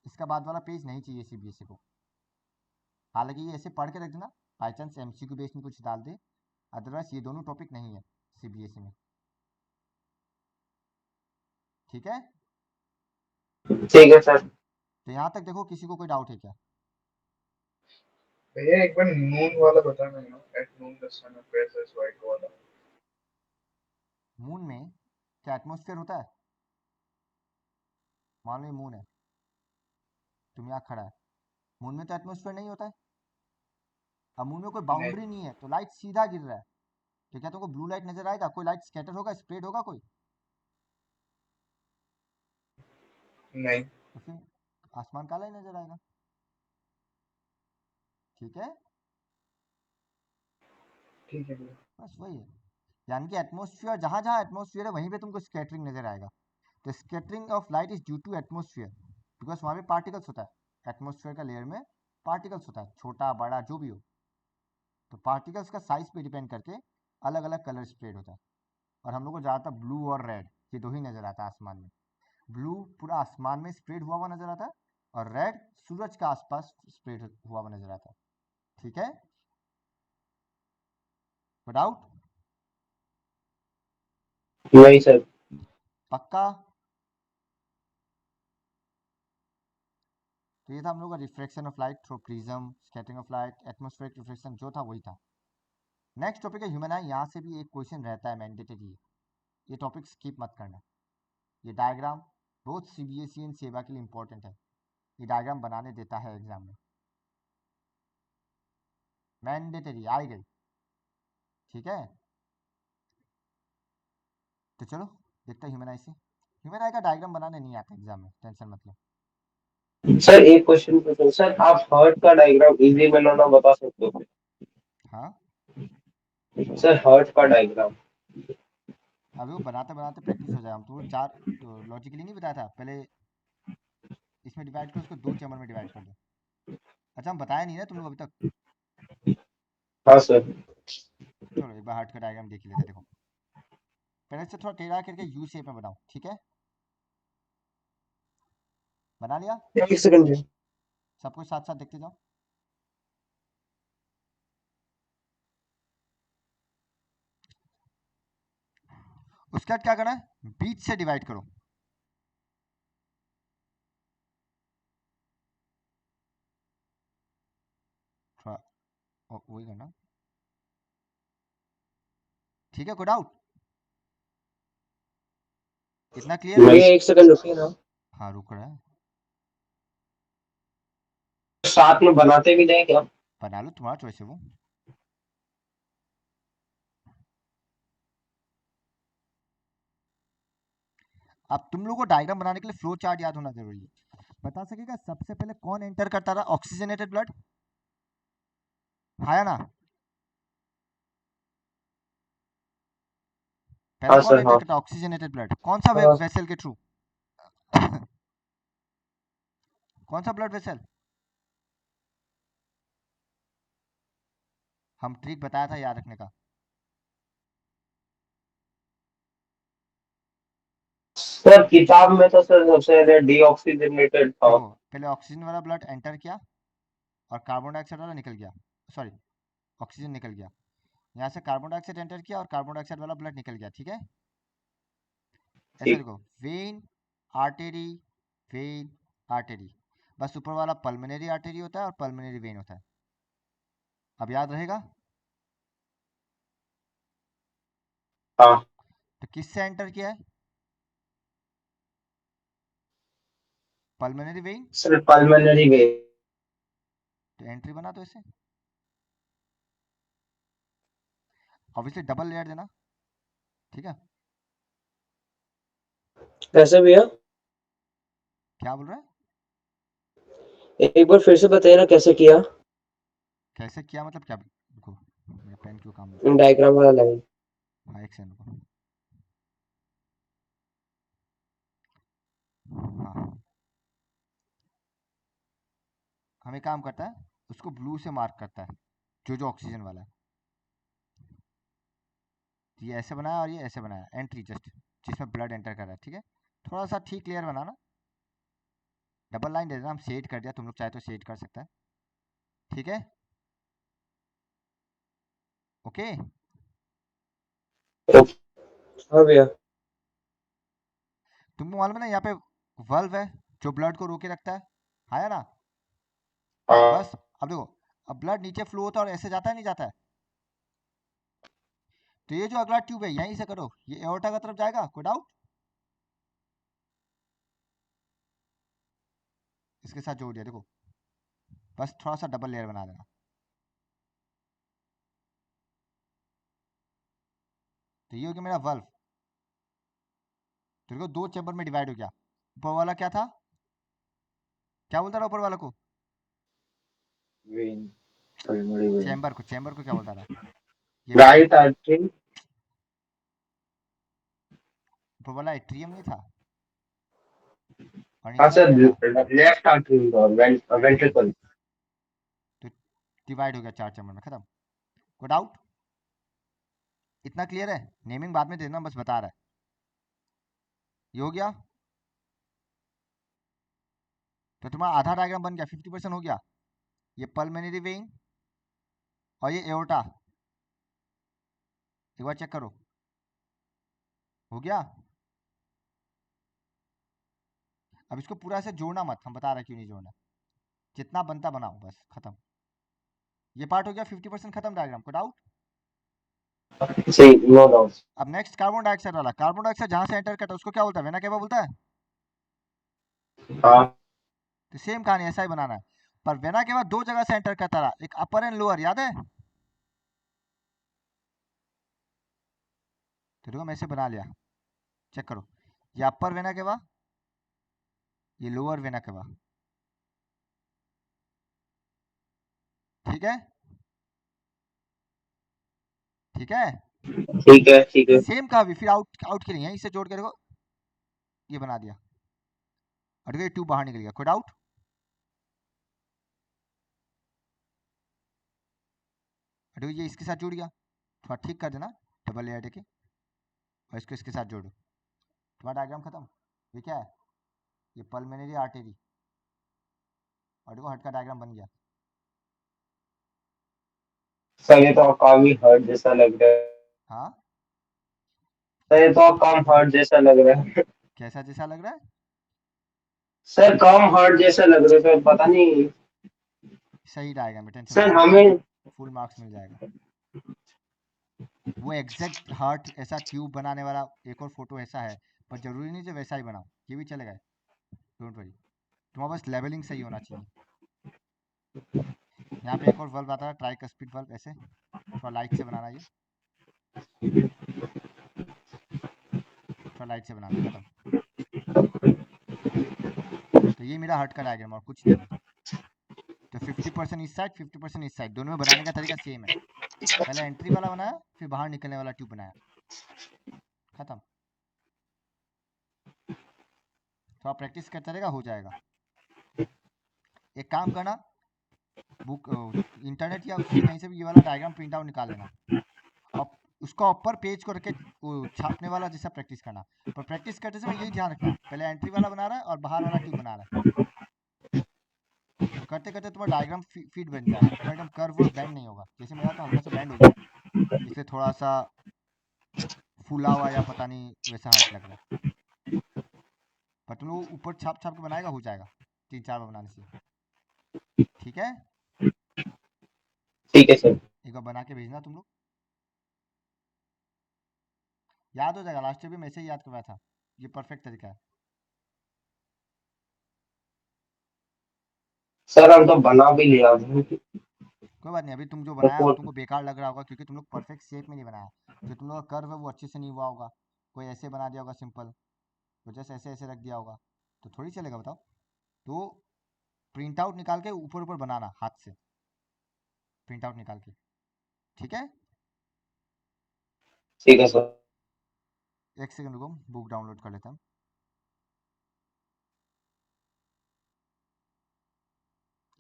इसका बाद वाला पेज नहीं चाहिए सीबीएसई को। हालांकि ये ऐसे पढ़ के रख देना, बाई चांस एमसीक्यू बेस में कुछ डाल दे, अदरवाइज ये दोनों टॉपिक नहीं है सीबीएसई में। ठीक है, ठीक है सर। तो यहाँ तक देखो, किसी को कोई डाउट है क्या? भैया एक बार नून वाला बताना ना, at noon the sun appears as white वाला। मून में क्या एटमोसफेयर होता है? मान लो ये मून है, तुम यहाँ खड़ा है, मून में तो एटमोसफेयर नहीं होता है। अब मून में कोई नहीं बाउंड्री नहीं है तो लाइट सीधा गिर रहा है, तो क्या तुमको ब्लू लाइट नजर आएगा? कोई लाइट स्कैटर होगा, स्प्रेड होगा कोई? नहीं। तो फिर आसमान काला ही नजर आएगा। ठीक है, ठीक है भैया। बस वही है, यानी कि एटमोसफियर जहां जहां एटमोसफियर है वहीं पे तुमको स्कैटरिंग नजर आएगा। तो scattering of light is due to atmosphere, because वहां पे पार्टिकल्स होता है, एटमोसफियर का लेयर में पार्टिकल्स होता है, छोटा बड़ा जो भी हो। तो पार्टिकल्स का साइज पे डिपेंड करके अलग अलग कलर स्प्रेड होता है, और हम लोग को ज़्यादातर ब्लू और रेड ये दो ही नजर आता है आसमान में। ब्लू पूरा आसमान में स्प्रेड हुआ हुआ नजर आता है और रेड सूरज के आसपास स्प्रेड हुआ हुआ नजर आता है। ठीक है, डाउट? नहीं सर। पक्का? तो ये था हम लोग का reflection of light through prism, scattering of light, atmospheric reflection, जो था वही था। नेक्स्ट टॉपिक है ह्यूमन आई, यहाँ से भी एक क्वेश्चन रहता है मैंडेटरी। ये टॉपिक स्किप मत करना। ये डायग्राम बहुत सीबीएसई एंड सेवा के लिए इंपॉर्टेंट है। ये डायग्राम बनाने देता है एग्जाम में, मैंडेटरी आई गई, ठीक है। तो चलो देखते हैं ह्यूमन आई से। ह्यूमन आई का डायग्राम बनाने नहीं आता एग्जाम में, टेंशन मत लो। सर एक क्वेश्चन पूछो सर, आप हार्ट का डायग्राम इजी बनाना बता सकते हो? हाँ सर हार्ट का डायग्राम। अभी वो बनाते बनाते प्रैक्टिस हो जाए। हम तो चार तो लॉजिकली नहीं बताया था, पहले इसमें डिवाइड करो, उसको 2 चैम्बर में डिवाइड कर दो। अच्छा हम बताया नहीं ना तुम लोग अभी तक। हाँ सर। चलो एक बार हार्ट का डायग्राम देख ही लेते हैं। देखो पहले से थोड़ा टेढ़ा करके यू शेप में बनाओ, ठीक है। बना लिया? एक सेकंड जी। सब कुछ साथ साथ देखते जाओ। उसके बाद क्या करना है, बीच से डिवाइड करो। थोड़ा वही करना, ठीक है। कोई डाउट? इतना क्लियर है? भैया एक सेकंड रुकिए ना। हाँ रुक रहा है, साथ में बनाते भी जाए क्या? बना लो, तुम्हारा चॉइस है वो। अब तुम लोगों को डायग्राम बनाने के लिए फ्लो चार्ट याद होना जरूरी है। बता सकेगा सबसे पहले कौन एंटर करता था ऑक्सीजनेटेड ब्लड? हाँ या ना? पहले हाँ कौन सर एंटर हाँ। करता ऑक्सीजनेटेड ब्लड? कौन सा हाँ वेसल के थ्रू? कौन सा ब्लड वेसल? हम ट्रिक बताया था याद रखने का। सर किताब में तो सर सबसे पहले डीऑक्सीजनेटेड था। देखो पहले ऑक्सीजन वाला ब्लड एंटर किया और कार्बन डाइऑक्साइड वाला निकल गया, सॉरी ऑक्सीजन निकल गया। यहाँ से कार्बन डाइऑक्साइड एंटर किया और कार्बन डाइऑक्साइड वाला ब्लड निकल गया, ठीक है। ऐसे ठीक। देखो, वेन आर्टेरी, वेन आर्टेरी, बस ऊपर वाला पल्मोनरी आर्टेरी होता है और पल्मोनरी वेन होता है। अब याद रहेगा? हाँ तो किससे एंटर किया है? Pulmonary vein. Sir pulmonary vein. तो एंट्री बना दो इसे, ऑब्वियसली डबल लेयर देना, ठीक है। कैसे भैया? क्या बोल रहा है? एक बार फिर से बताइए ना कैसे किया कैसे किया मतलब क्या? देखो मेरा पेन क्यों काम नहीं डायग्राम वाला लाइन। कर? हाँ एक सेकंड रुको। हाँ हमें काम करता है, उसको ब्लू से मार्क करता है जो जो ऑक्सीजन वाला है। ये ऐसे बनाया और ये ऐसे बनाया, एंट्री जस्ट जिसमें ब्लड एंटर कर रहा है, ठीक है। थोड़ा सा ठीक क्लियर बनाना, डबल लाइन दे देना। हम शेड कर दिया, तुम लोग चाहे तो शेड कर सकता है, ठीक है। ओके हाँ भैया। तुमको मालूम है ना यहाँ पे वल्व है जो ब्लड को रोके रखता है या ना? बस हाँ अब देखो, अब ब्लड नीचे फ्लो होता है और ऐसे जाता है, नहीं जाता है? तो ये जो अगला ट्यूब है यहीं से करो, ये एओर्टा का तरफ जाएगा, कोई डाउट? इसके साथ जोड़ दिया, देखो बस थोड़ा सा डबल लेयर बना देना। तो ये हो गया मेरा वल्व। तो देखो 2 चैम्बर में डिवाइड हो गया। ऊपर वाला क्या था, क्या बोलता था ऊपर वाला को? Vein. Pulmonary vein. चैम्बर को क्या बोलता था? ये वाला राइट आर्टरी। ऊपर वाला एट्रियम नहीं था? और हाँ नीचे वाला सर क्या था? Left artery ventricle. तो डिवाइड हो गया 4 चैम्बर में, खत्म। कोई डाउट? इतना क्लियर है? नेमिंग बाद में देना, बस बता रहा है। ये हो गया, तो तुम्हारा आधा डायग्राम बन गया, 50% हो गया। ये पल्मोनरी वेन और ये एओर्टा, एक बार चेक करो, हो गया। अब इसको पूरा से जोड़ना मत, हम बता रहे क्यों नहीं जोड़ना। जितना बनता बनाओ, बस खत्म। ये पार्ट हो गया 50% खत्म डायग्राम, को डाउट? सही, नो डाउट। अब नेक्स्ट कार्बन डाइऑक्साइड वाला, कार्बन डाइऑक्साइड जहां से एंटर करता है उसको क्या बोलता है, वेना केवा बोलता है। हाँ तो सेम कहानी ऐसा ही बनाना है, पर वेना केवा दो जगह से एंटर करता रहा, एक अपर एंड लोअर, याद है। तो देखो मैं इसे बना लिया, चेक करो, ये अपर वेना केवा, ये लोअर वेना केवा, ठीक है, ठीक है। ठीक है, ठीक है। सेम कहा भी, फिर आउट आउट के लिए इसे जोड़ के देखो, ये बना दिया, और देखो ये ट्यूब बाहर निकल गया, कोई डाउट। और देखो ये इसके साथ जुड़ गया, थोड़ा ठीक कर देना, डबल लेयर के, और इसको इसके साथ जोड़ो, तुम्हारा डायग्राम खत्म। ये क्या है, ये पल्मोनरी आर्टरी, और देखो हट का डायग्राम बन गया। सर ये तो काफी हार्ड जैसा लग रहा है। हाँ, सर ये तो कम हार्ड जैसा लग रहा है। कैसा जैसा लग रहा है। सर कम हार्ड जैसा लग रहा है सर, पता नहीं। सही डायग्राम में, टेंशन मत सर लो, हमें। फुल मार्क्स मिल जाएगा। वो एग्जैक्ट हार्ट ऐसा ट्यूब बनाने वाला एक और फोटो ऐसा है, पर जरूरी नहीं जो वैसा ही बनाओ, ये भी चलेगा, डोंट वरी, तुम्हारा बस लेवलिंग सही होना चाहिए। यहाँ पे एक और वल्व आता है, ट्राइकस्पिड वल्व, ऐसे थोड़ा लाइट से बनाना, ये थोड़ा लाइट से बनाना, खत्म। तो ये मेरा हार्ट का डायग्राम और कुछ नहीं है। तो 50% इस साइड 50% इस साइड, दोनों में बनाने का तरीका सेम है, पहले एंट्री वाला बनाया, फिर बाहर निकलने वाला ट्यूब बनाया, खत्म। तो आप प्रैक्टिस करते रहेगा, हो जाएगा। एक काम करना, बुक इंटरनेट या उससे कहीं से भी ये वाला डायग्राम प्रिंट आउट निकाल लेना, और उसका ऊपर पेज को रख के वो छापने वाला जैसा प्रैक्टिस करना। पर प्रैक्टिस करते समय यही ध्यान रखना, पहले एंट्री वाला बना रहा है और बाहर वाला ट्यूब बना रहा है, तो करते करते तुम्हारा डायग्राम फीट बन जाएगा, तुम्हारा एकदम कर्व और बैंड नहीं होगा। जैसे मेरा तो हल्का सा बैंड हो गया, इसलिए थोड़ा सा फूला हुआ या पता नहीं वैसा हार्ट लग रहा है, पर तुम लोग ऊपर छाप छाप के बनाएगा, हो जाएगा 3-4 बार बनाने से, ठीक है। ठीक है सर। एक बार बना के भेजना तुम लोग, याद हो जाएगा, लास्ट ईयर भी मैं ऐसे ही याद करवाया था, ये परफेक्ट तरीका है। सर हम तो बना भी लिया। कोई बात नहीं, अभी तुम जो बनाया वो तुमको बेकार लग रहा होगा, क्योंकि तुम लोग परफेक्ट शेप में नहीं बनाया, जो तुम लोग का कर्व है वो अच्छे से नहीं हुआ होगा, कोई ऐसे बना दिया होगा सिंपल, तो जैसे ऐसे ऐसे रख दिया होगा, तो थोड़ी चलेगा बताओ। तो प्रिंट आउट निकाल के ऊपर ऊपर बनाना हाथ से, प्रिंट आउट निकाल के, ठीक है। ठीक है सर। एक सेकंड रुको, बुक डाउनलोड कर लेता हूँ,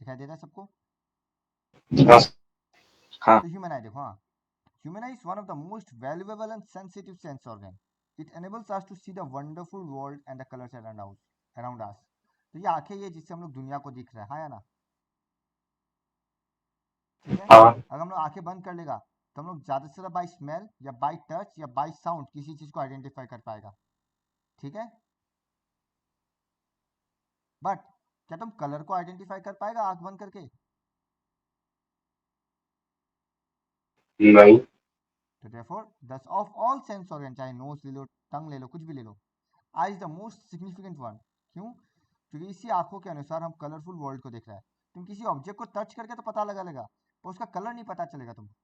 दिखाई दे रहा है सबको। हाँ। हाँ। तो ह्यूमन आई देखो, हाँ, human I is one of the most valuable and sensitive sense organ, it enables us to see the wonderful world and the colors around us। तो ये आंखें, ये जिससे हम लोग दुनिया को दिख रहे हैं, हाँ या ना, ठीक है। हाँ। अगर हम लोग आंखें बंद कर लेगा, तो हम लोग ज्यादा से ज्यादा बाई स्मेल या बाई टच या बाई साउंड किसी चीज को आइडेंटिफाई कर पाएगा, ठीक है। बट क्या तुम कलर को आइडेंटिफाई कर पाएगा आंख बंद करके। नहीं। तो therefore thus of all sense organ, चाहे नोज ले लो, टंग ले लो, कुछ भी ले लो, eye is the most significant one. क्यों, क्योंकि इसी आंखों के अनुसार हम कलरफुल वर्ल्ड को देख रहे हैं। तुम किसी ऑब्जेक्ट को टच करके तो पता लगा लेगा, पर उसका कलर नहीं पता चलेगा तुमको,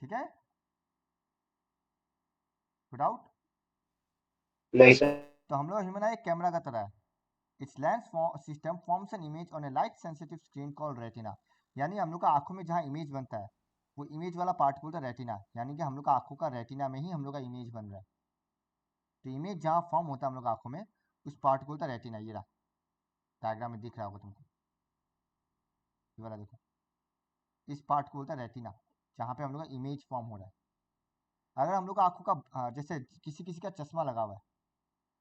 ठीक है। डाउट। नहीं सर। तो हम लोग ह्यूमन आई एक कैमरा का तरह है, it's lens system forms an image on A light sensitive screen called retina. यानी हम लोग का आंखों में जहाँ इमेज बनता है, वो इमेज वाला पार्ट बोलता है रेटिना, यानी कि हम लोग का आंखों का रेटिना में ही हम लोग का इमेज बन रहा है। तो इमेज जहाँ फॉर्म होता है हम लोग आंखों में, उस पार्ट को बोलता है रेटिना। ये रहा डायग्राम में दिख रहा होगा तुमको, ये वाला देखो, इस पार्ट को बोलता है रेटिना, जहाँ पे हम लोग का इमेज फॉर्म हो रहा है। अगर हम लोग का आंखों का जैसे किसी किसी का चश्मा लगा हुआ है,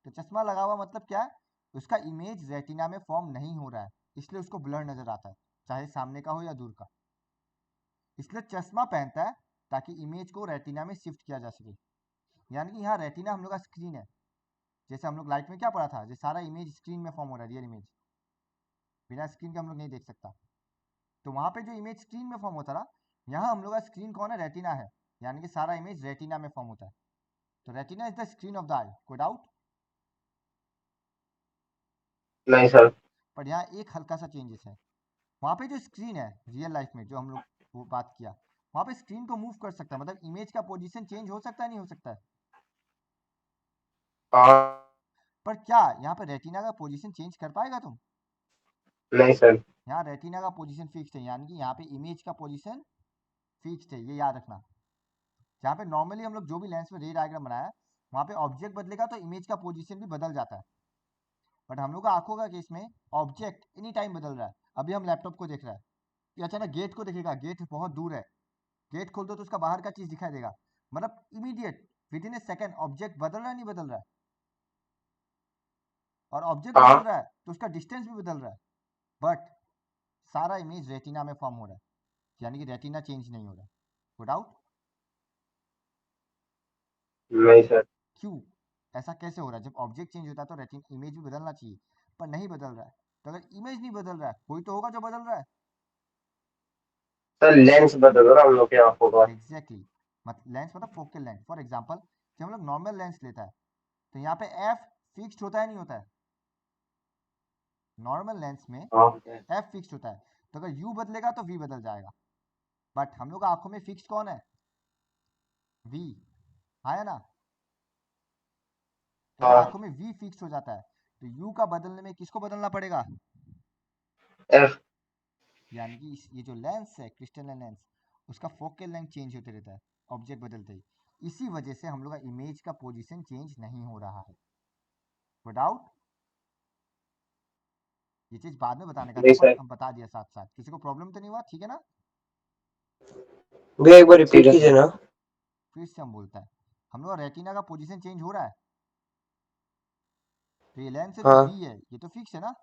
तो चश्मा लगा हुआ मतलब क्या है, उसका इमेज रेटिना में फॉर्म नहीं हो रहा है, इसलिए उसको ब्लर नजर आता है, चाहे सामने का हो या दूर का। इसलिए चश्मा पहनता है ताकि इमेज को रेटिना में शिफ्ट किया जा सके। यानी कि यहाँ रेटिना हम लोग का स्क्रीन है, जैसे हम लोग लाइट में क्या पढ़ा था, जो सारा इमेज स्क्रीन में फॉर्म हो रहा है, रियल इमेज बिना स्क्रीन के हम लोग नहीं देख सकता। तो वहां पे जो इमेज स्क्रीन में फॉर्म होता ना, यहाँ हम लोग का स्क्रीन कौन है, रेटिना है, यानी कि सारा इमेज रेटिना में फॉर्म होता है। तो retina is the screen of the eye, कोई डाउट? नहीं सर। पर यहाँ एक हल्का सा चेंजेस है, वहाँ पे जो स्क्रीन है रियल लाइफ में जो हम लोग वो बात किया, वहाँ पे स्क्रीन को मूव कर सकता है, मतलब इमेज का पोजीशन चेंज हो सकता है, नहीं हो सकता है? हाँ। पर क्या यहाँ पे रेटिना का पोजीशन चेंज कर पाएगा तुम? नहीं सर। यहाँ रेटिना का पोजीशन फिक्स्ड है, यानी कि यहाँ पे इमेज का पोजीशन फिक्स्ड है, ये याद रखना। जहाँ पे नॉर्मली हम लोग जो भी लेंस में रे डायग्राम बनाया, वहाँ पे ऑब्जेक्ट बदलेगा तो इमेज का पोजीशन भी बदल जाता है। बट हम लोग का आंखों का केस में ऑब्जेक्ट एनी टाइम बदल रहा है। अभी हम लैपटॉप को देख रहा है, ये अचानक गेट को देखेगा, गेट बहुत दूर है, गेट खोल दो तो उसका बाहर का चीज दिखाई देगा, मतलब immediate with in A second object बदल रहा है, नहीं बदल रहा है? और ऑब्जेक्ट बदल हाँ। रहा है तो उसका डिस्टेंस भी बदल रहा है, बट सारा इमेज रेटिना में फॉर्म हो रहा है, यानी कि रेटिना चेंज नहीं हो रहा है। Good out? नहीं सर। क्यों ऐसा कैसे हो रहा है? जब ऑब्जेक्ट चेंज होता है तो रेटिना इमेज भी बदलना चाहिए, पर नहीं बदल रहा है। तो अगर इमेज नहीं बदल रहा है, कोई तो होगा जो बदल रहा है। सर लेंस बदल रहा हम लोग के आंखों का। एग्जैक्टली मतलब लेंस मतलब फोकल लेंथ। फॉर एग्जांपल जब हम लोग नॉर्मल लेंस लेता है तो यहाँ पे एफ फिक्स्ड होता है, नहीं होता है? नॉर्मल लेंस में हाँ। एफ फिक्स्ड होता है, तो अगर यू बदलेगा तो वी बदल जाएगा। बट हम लोग आंखों में फिक्स्ड कौन है? वी, हाँ है ना? तो अगर हाँ। आंखों में वी फिक्स हो जाता है तो यू का बदलने में किसको बदलना पड़ेगा? एफ। यानी कि ये जो लेंस है क्रिस्टल लेंस, उसका फोकल लेंथ चेंज होते रहता है ऑब्जेक्ट बदलते ही। इसी वजह से हम लोग का इमेज का पोजीशन चेंज नहीं हो रहा है। विदाउट ये चीज बाद में बताने का था, नहीं पर सर। हम बता दिया साथ साथ, किसी को प्रॉब्लम तो नहीं हुआ? ठीक है ना? भैया एक बार रिपीट कीजिए ना। फिर से हम बोलता है, हम लोग का रेटिना का पोजीशन चेंज हो रहा है, तो ये लेंस है जो हाँ वी है ये तो फिक्स है ना,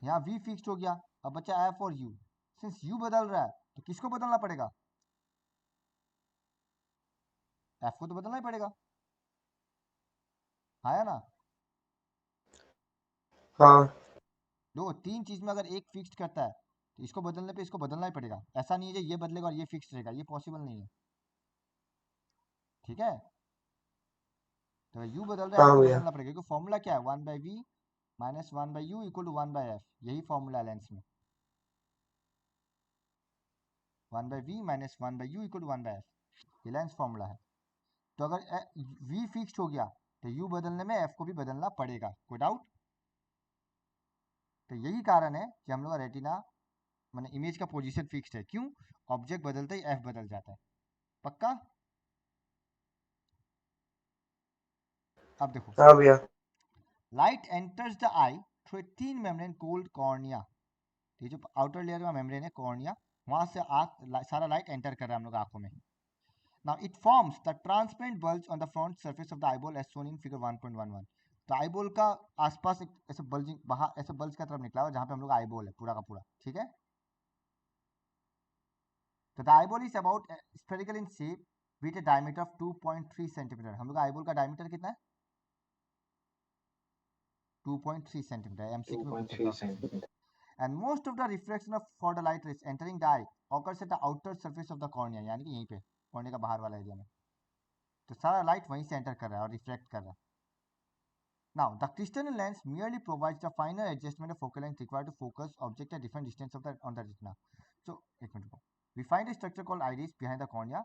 यहाँ वी फिक्स्ड हो गया। अब बच्चा एफ और यू, सिंस यू बदल रहा है तो किसको बदलना पड़ेगा? एफ को तो बदलना ही पड़ेगा, हाँ या ना? हाँ दो तीन चीज में अगर एक फिक्स्ड करता है तो इसको बदलने पे इसको बदलना ही पड़ेगा। ऐसा नहीं है ये बदलेगा और ये फिक्स रहेगा, ये पॉसिबल नहीं है। ठीक है? तो यू बदल रहा है, एफ हाँ को भैया। बदलना पड़ेगा, क्योंकि फॉर्मूला क्या है, one by v minus one by u equal to one by f, यही फॉर्मूला है लेंस में। One by v minus one by u equal to one by f, ये लेंस फॉर्मूला है। तो अगर वी फिक्स्ड हो गया तो यू बदलने में एफ को भी बदलना पड़ेगा, कोई डाउट? तो यही कारण है कि हम लोग का रेटिना मैंने इमेज का पोजीशन फिक्स्ड है। क्यों? ऑब्जेक्ट बदलते ही एफ बदल जाता है। पक्का? अब देखो, हाँ भैया। Light enters the I through a thin membrane called cornea. ये जो आउटर लेयर का मेम्ब्रेन है कॉर्निया, वहां से सारा लाइट एंटर कर रहा है हम लोग आंखों में। Now it forms the transparent bulge on the front surface of the eyeball as shown in figure 1.11। तो आईबॉल का आसपास एक ऐसे बल्जिंग बाहर ऐसे बल्ज का तरफ निकला हुआ जहां पे हम लोग आईबॉल है पूरा का पूरा। ठीक है? तो the eyeball is about spherical in shape with A diameter of 2.3 centimetre. हम लोग का आईबॉल का डायमीटर कितना है? 2.3 सेंटीमीटर। एमसीक्यू में पूछ सकता है question. And most of the reflection of for the light rays entering the eye occurs at the outer surface of the cornea, यानी कि यहीं पे कॉर्निया का बाहर वाला एरिया में। तो सारा लाइट वहीं से एंटर कर रहा है और रिफ्लेक्ट कर रहा है। Now the crystalline lens merely provides the finer adjustment of focal length required to focus object at different distance of the on the retina. So एक मिनट रुको, we find a structure called iris behind the cornea.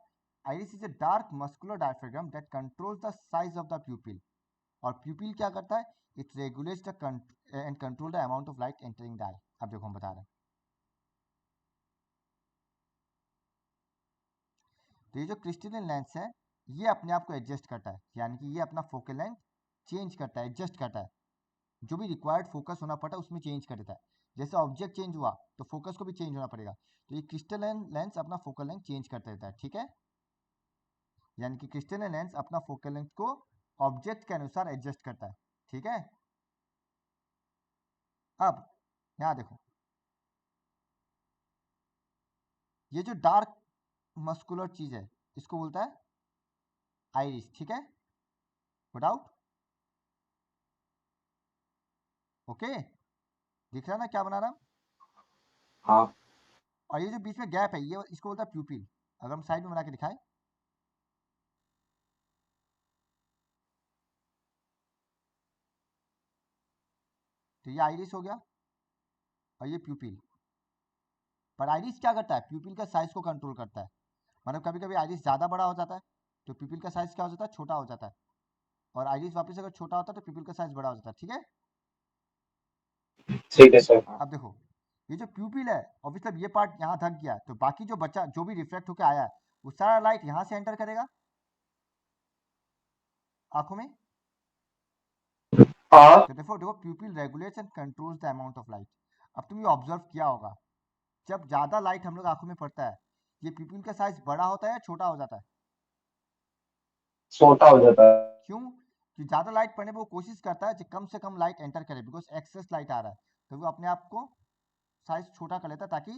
Iris is a dark muscular diaphragm that controls the size of the pupil. और pupil क्या करता है? It regulates the and control the amount of light entering the eye. अब देखो हम बता रहे हैं, तो ये जो क्रिस्टलन लेंस है ये अपने आप को एडजस्ट करता है, यानी कि ये अपना फोकल लेंथ चेंज करता है, एडजस्ट करता है। जो भी रिक्वायर्ड फोकस होना पड़ता है उसमें चेंज कर देता है। जैसे ऑब्जेक्ट चेंज हुआ तो फोकस को भी चेंज होना पड़ेगा, तो ये क्रिस्टलन लेंस अपना फोकल लेंथ चेंज करता रहता है। ठीक है? यानी कि क्रिस्टलन लेंस अपना फोकल लेंथ को ऑब्जेक्ट के अनुसार एडजस्ट करता है। ठीक है? अब यहाँ देखो, ये जो डार्क मस्कुलर चीज है इसको बोलता है आइरिस। ठीक है? Good out? ओके, दिख रहा है ना क्या बना रहा हूं? हाँ। और ये जो बीच में गैप है ये इसको बोलता है प्यूपिल। अगर हम साइड में बना के दिखाएं, तो ये आइरिस हो गया और ये प्यूपिल। पर आइरिस क्या करता है, प्यूपिल का साइज को कंट्रोल करता है। मतलब कभी कभी आइरिस ज़्यादा बड़ा हो जाता है तो प्यूपिल का साइज क्या हो जाता है, छोटा हो जाता है। और आइरिस वापस अगर छोटा होता है तो प्यूपिल का साइज बड़ा हो जाता है। ठीक है, ठीक है सर। अब देखो ये जो प्यूपिल है ऑब्वियसली ये पार्ट यहाँ थक गया, तो बाकी जो बच्चा जो भी रिफ्लेक्ट होकर आया है वो सारा लाइट यहाँ से एंटर करेगा आंखों में। हाँ तो देखो देखो प्यूपिल regulates and controls the amount of light. अब तुम ये ऑब्जर्व किया होगा, जब ज़्यादा लाइट हम लोग आंखों में पड़ता है ये प्यूपिल का साइज बड़ा होता है या छोटा हो जाता है? छोटा हो जाता है। क्यों कि ज़्यादा लाइट पड़ने पर वो कोशिश करता है कि कम से कम लाइट एंटर करे, बिकॉज एक्सेस लाइट आ रहा है तो वो अपने आप को साइज छोटा कर लेता है ताकि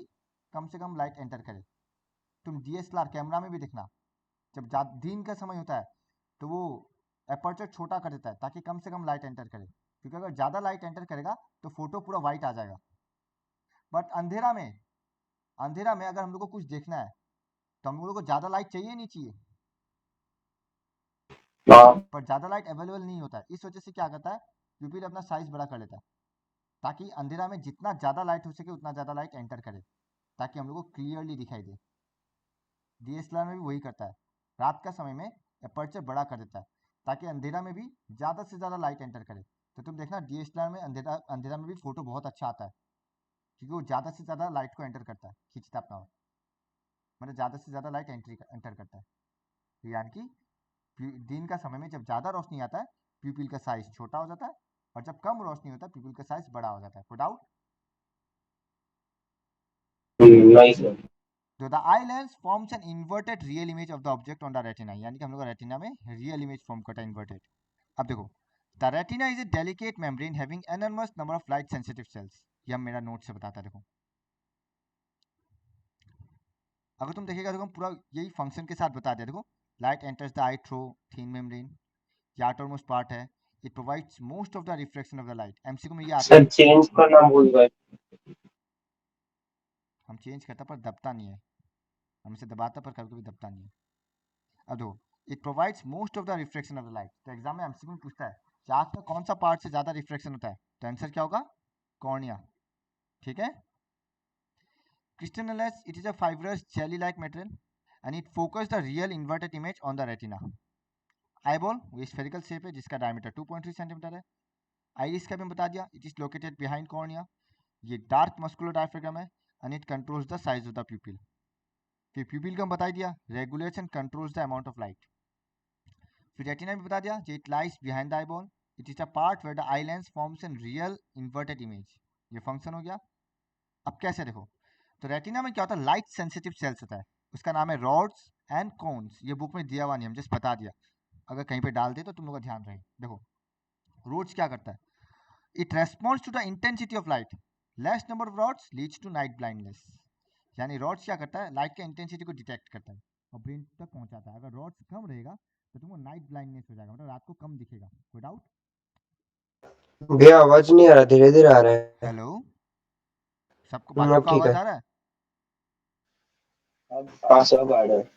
कम से कम लाइट एंटर करे। तुम डीएसएलआर कैमरा में भी देखना, जब दिन का समय होता है तो वो अपर्चर छोटा कर देता है ताकि कम से कम लाइट एंटर करे, क्योंकि अगर ज़्यादा लाइट एंटर करेगा तो फोटो पूरा वाइट आ जाएगा। बट अंधेरा में अगर हम लोग को कुछ देखना है तो हम लोग को ज़्यादा लाइट चाहिए नहीं चाहिए, हाँ पर ज़्यादा लाइट अवेलेबल नहीं होता है। इस वजह से क्या करता है प्यूपिल अपना साइज बड़ा कर लेता है ताकि अंधेरा में जितना ज़्यादा लाइट हो सके उतना ज़्यादा लाइट एंटर करे ताकि हम लोग को क्लियरली दिखाई दे। डीएसएलआर में भी वही करता है, रात का समय में अपर्चर बड़ा कर देता है ताकि अंधेरा में भी ज़्यादा से ज़्यादा लाइट एंटर करे। तो तुम देखना डीएसएलआर में अंधेरा अंधेरा में भी फोटो बहुत अच्छा आता है क्योंकि वो ज़्यादा से ज़्यादा लाइट को एंटर करता है, खींचता अपना ओर। मतलब ज़्यादा से ज़्यादा लाइट एंटर करता है। तो यानी कि दिन का समय में जब ज़्यादा रोशनी आता है प्यूपिल का साइज छोटा हो जाता है और जब कम रोशनी होता है प्यूपिल का साइज बड़ा हो जाता है। कोई डाउट? नहीं सर। तो the eye lens forms an inverted real image of the object on the retina, यानी कि हम लोग का रेटिना में रियल इमेज फॉर्म करता है इन्वर्टेड। अब देखो the retina is a delicate membrane having enormous number of light sensitive sales. ये हम मेरा नोट से बताता है। देखो अगर तुम देखिएगा तो हम पूरा यही फंक्शन के साथ बता दिया। देखो light enters the I through thin membrane, ये आउटरमोस्ट पार्ट है, it provides most of the reflection of the light. MCQ में ये आता सर है। चेंज का नाम भूल गए। हम चेंज करता पर दबता नहीं है, हम इसे दबाता पर कभी कभी दबता नहीं है। अब देखो it provides most of the reflection of the light. तो एग्जाम में एमसीक्यू में पूछता है कि आँख में कौन सा पार्ट से ज़्यादा रिफ्लेक्शन होता है, तो आंसर क्या होगा, कॉर्निया। ठीक है, crystalliness, it is a fibrous jelly like material and it focuses the real inverted image on the retina. eyeball वो spherical shape है जिसका diameter 2.3 सेंटीमीटर है। iris का भी बता दिया, it is located behind cornea, ये dark muscular diaphragm है and it controls the size of the pupil। फिर pupil का हम बता दिया, regulates and controls the amount of light। फिर retina भी बता दिया, it lies behind the eyeball, it is a part where the eye lens forms a real inverted image। ये फंक्शन हो गया। अब कैसे देखो, तो रेटिना में क्या होता है, लाइट सेंसिटिव सेल्स होता है, उसका नाम है रॉड्स एंड कोन्स। ये बुक में दिया हुआ नहीं, हम जस्ट बता दिया, अगर कहीं पे डाल दे तो तुम लोग का ध्यान रहे। देखो रोड्स क्या करता है, it responds to the intensity of light, less number of rods leads to night blindness. यानी रॉड्स क्या करता है, लाइट के इंटेंसिटी को डिटेक्ट करता है और ब्रेन तक पहुंचाता है। अगर रॉड्स कम रहेगा तो तुमको नाइट ब्लाइंडनेस हो जाएगा, मतलब रात को कम दिखेगा। कोई डाउट? भैया आवाज नहीं आ रहा, धीरे धीरे आ रहा है। हेलो, सबको बाकियों अब का ठीक आवाज है। आ रहा है? हाँ सब आ रहा है।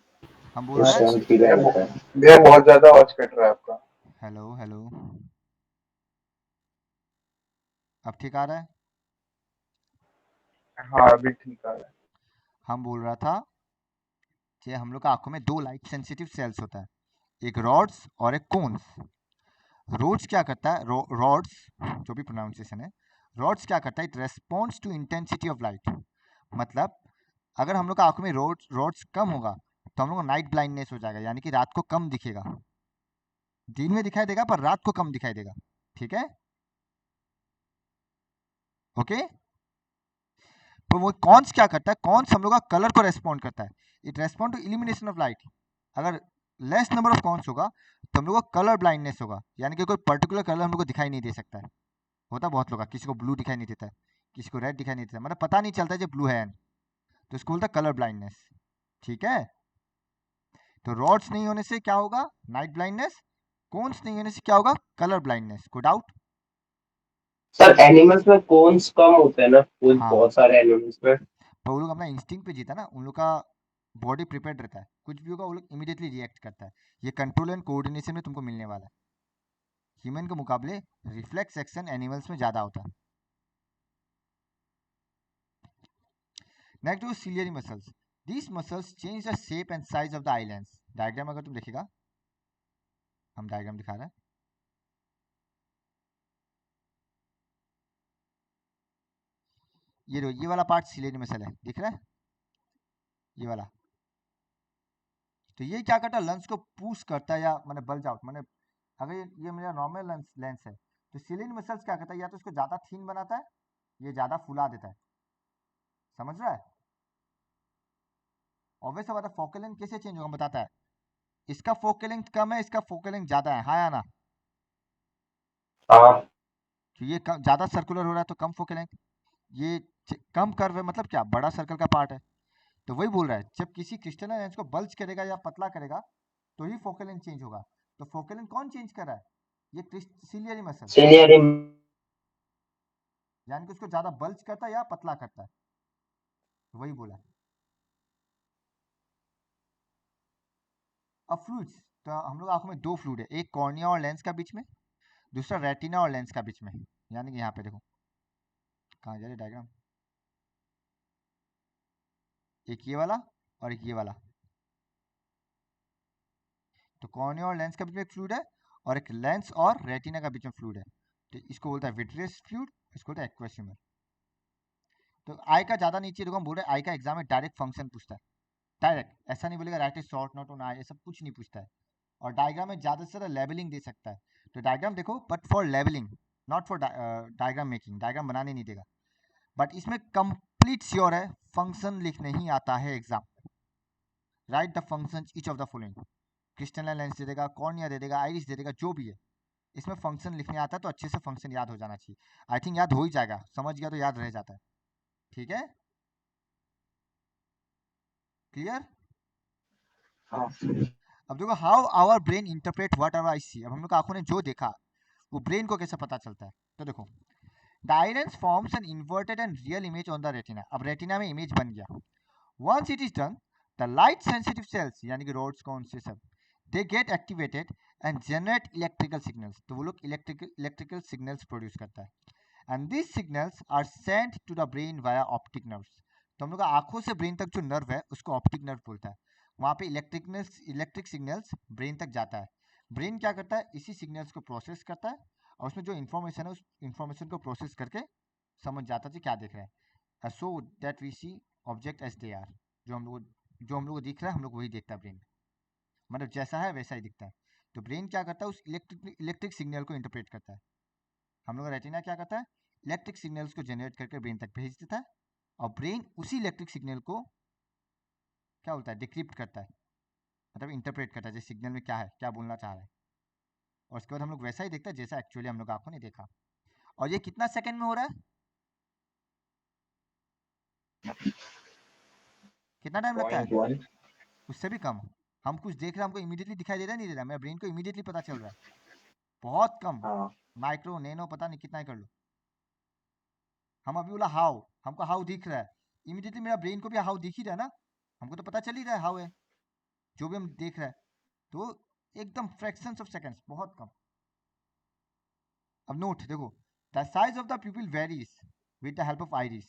हम बोल रहे हैं। सर क्लियर रहता है। भैया बहुत ज्यादा आवाज कट रहा है आपका। हेलो हेलो, अब ठीक आ रहा है? हाँ अभी ठीक आ रहा है। हम बोल रहा था कि हम लोग का आंखों में दो लाइट सेंसिटिव सेल्स होता है, एक रॉड्स और एक कोन्स। रॉड्स क्या करता है, रॉड्स जो भी प्रोनाउंसिएशन है, रॉड्स क्या करता है, it responds to intensity of light. मतलब अगर हम लोग का आंखों में रॉड्स कम होगा तो हम लोग को नाइट ब्लाइंडनेस हो जाएगा, यानी कि रात को कम दिखेगा। दिन में दिखाई देगा पर रात को कम दिखाई देगा। ठीक है, ओके। तो वो कॉन्स क्या करता है, कॉन्स हम लोग का कलर को रेस्पॉन्ड करता है, it respond to illumination of light. अगर लेस नंबर ऑफ कॉन्स होगा तो हम लोग को कलर ब्लाइंडनेस होगा, यानी कि कोई पर्टिकुलर कलर हम लोग को दिखाई नहीं दे सकता है। होता बहुत लोग का, किसी को ब्लू दिखाई नहीं देता है, किसी को रेड दिखाई नहीं देता, मतलब पता नहीं चलता है जो ब्लू है, तो इसको बोलता है कलर ब्लाइंडनेस। ठीक है, तो रॉड्स नहीं होने से क्या होगा, नाइट ब्लाइंडनेस, कोन्स नहीं होने से क्या होगा, कलर ब्लाइंडनेस। कोई डाउट? सर एनिमल्स में कोन्स कम होते हैं ना, कुछ हाँ, बहुत सारे एनिमल्स में। पर वो लोग अपना इंस्टिंक्ट पे जीता ना, उन लोग का बॉडी प्रिपेयर्ड रहता है, कुछ भी होगा वो लोग इमीडिएटली रिएक्ट करता है। ये कंट्रोल एंड कोऑर्डिनेशन में तुमको मिलने वाला है। ह्यूमन के मुकाबले रिफ्लेक्स एक्शन एनिमल्स में ज़्यादा होता है। नेक्स्ट जो ciliary muscles, these muscles change the shape and size of the islands. Diagram अगर तुम देखेगा, हम डायग्राम दिखा रहे हैं, ये वाला पार्ट सिलियरी मसल है, दिख रहा है ये वाला। तो ये क्या करता है, लंस को पुश करता है, या मैंने बल्ज आउट, मैंने अगर ये मेरा नॉर्मल लेंस है, तो सिलियरी मसल्स क्या करता है, या तो इसको ज़्यादा थीन बनाता है, ये ज़्यादा फुला देता है। समझ रहा है? ऑब्वियस बात है, फोकल लेंथ कैसे चेंज होगा बताता है। इसका फोकल लेंथ कम है, इसका फोकल लेंथ ज़्यादा है, हाँ या ना? हाँ तो ये ज़्यादा सर्कुलर हो रहा है तो कम फोकल लेंथ, ये कम कर्व है, मतलब क्या, बड़ा सर्कल का पार्ट है। तो वही बोल रहा है, जब किसी क्रिस्टल लेंस को बल्ज करेगा या पतला करेगा तो ही फोकल लेंथ चेंज होगा। तो फोकल लेंथ कौन चेंज कर रहा है, ये सिलियरी मसल, सीनियर यानी कि उसको ज़्यादा बल्ज करता है या पतला करता है, तो वही बोला। अब फ्लूइड्स, तो हम लोग आंखों में दो फ्लूइड है, एक कॉर्निया और लेंस का बीच में, दूसरा रेटिना और लेंस का बीच में। यानी कि यहाँ पे देखो, कहाँ जा रही डायग्राम, एक ये वाला और एक ये वाला। तो कॉर्निया और लेंस के बीच में एक फ्लूइड है, और एक लेंस और रेटिना का बीच में फ्लूइड है। तो इसको बोलता है विट्रियस फ्लूइड, इसको बोलता है एक्वस ह्यूमर। तो आई का ज़्यादा नीचे देखो, हम बोल रहे हैं आई का एग्जाम में डायरेक्ट फंक्शन पूछता है, डायरेक्ट, ऐसा नहीं बोलेगा right is short note on I, ये सब कुछ नहीं पूछता है। और डायग्राम में ज़्यादा से ज़्यादा लेबलिंग दे सकता है। तो डायग्राम देखो, but for labelling, not for diagram making, diagram बनाने नहीं देगा। बट इसमें कंप्लीट श्योर है फंक्शन लिखने ही आता है exam. Write the function each of the following, crystal lens दे देगा, कॉर्निया दे देगा, आइरिस दे देगा, जो भी है इसमें फंक्शन लिखने आता है, तो अच्छे से फंक्शन याद हो जाना चाहिए। आई थिंक याद हो ही जाएगा, समझ गया तो याद रह जाता है। ठीक है, क्लियर? हाँ अब देखो, how our brain interpret whatever I see. अब हम लोग आंखों ने जो देखा वो ब्रेन को कैसे पता चलता है, तो देखो, the eye lens forms an inverted and real image on the retina. अब रेटिना में इमेज बन गया। Once it is done, the light sensitive cells, यानी कि रोड्स कौन से सब, they get activated and generate electrical signals. तो वो लोग इलेक्ट्रिकल सिग्नल्स प्रोड्यूस करता है, and this signals are sent to the brain via optic nerves. तो हम लोग आंखों से ब्रेन तक जो नर्व है उसको ऑप्टिक नर्व बोलता है। वहाँ पे इलेक्ट्रिक सिग्नल्स ब्रेन तक जाता है। ब्रेन क्या करता है, इसी सिग्नल्स को प्रोसेस करता है, और उसमें जो इन्फॉर्मेशन है उस इन्फॉर्मेशन को प्रोसेस करके समझ जाता है कि क्या देख रहे हैं। So that we see object as they are. जो हम लोग को दिख रहा है, हम लोग वही देखता है ब्रेन, मतलब जैसा है वैसा ही दिखता है। तो ब्रेन क्या करता है, उस इलेक्ट्रिक सिग्नल को इंटरप्रेट करता है। हम लोग का रेटिना क्या करता है, इलेक्ट्रिक सिग्नल्स को जनरेट करके ब्रेन तक भेज देता है, और ब्रेन उसी इलेक्ट्रिक सिग्नल को क्या बोलता है, डिक्रिप्ट करता है, मतलब इंटरप्रेट करता है, जैसे सिग्नल में क्या है, क्या बोलना चाह रहा है, और उसके बाद हम लोग वैसा ही देखते हैं जैसा एक्चुअली हम लोग आंखों ने देखा। और ये कितना सेकंड में हो रहा है, कितना टाइम लगता है, 0.1 उससे भी कम। हम कुछ देख रहे हैं, हमको इमीडिएटली दिखाई दे रहा है, नहीं दे रहा, मेरे ब्रेन को इमीडिएटली पता चल रहा है, बहुत कम, हाँ माइक्रो नैनो पता नहीं कितना ही कर लो। हम अभी बोला हाउ, हमको हाउ दिख रहा है, इमीडिएटली मेरा ब्रेन को भी हाउ दिख ही रहा है ना, हमको तो पता चल ही रहा है हाउ है, जो भी हम देख रहे हैं। तो एकदम फ्रैक्शंस ऑफ सेकंड्स, बहुत कम। अब नोट देखो, the size of the pupil varies with the help of iris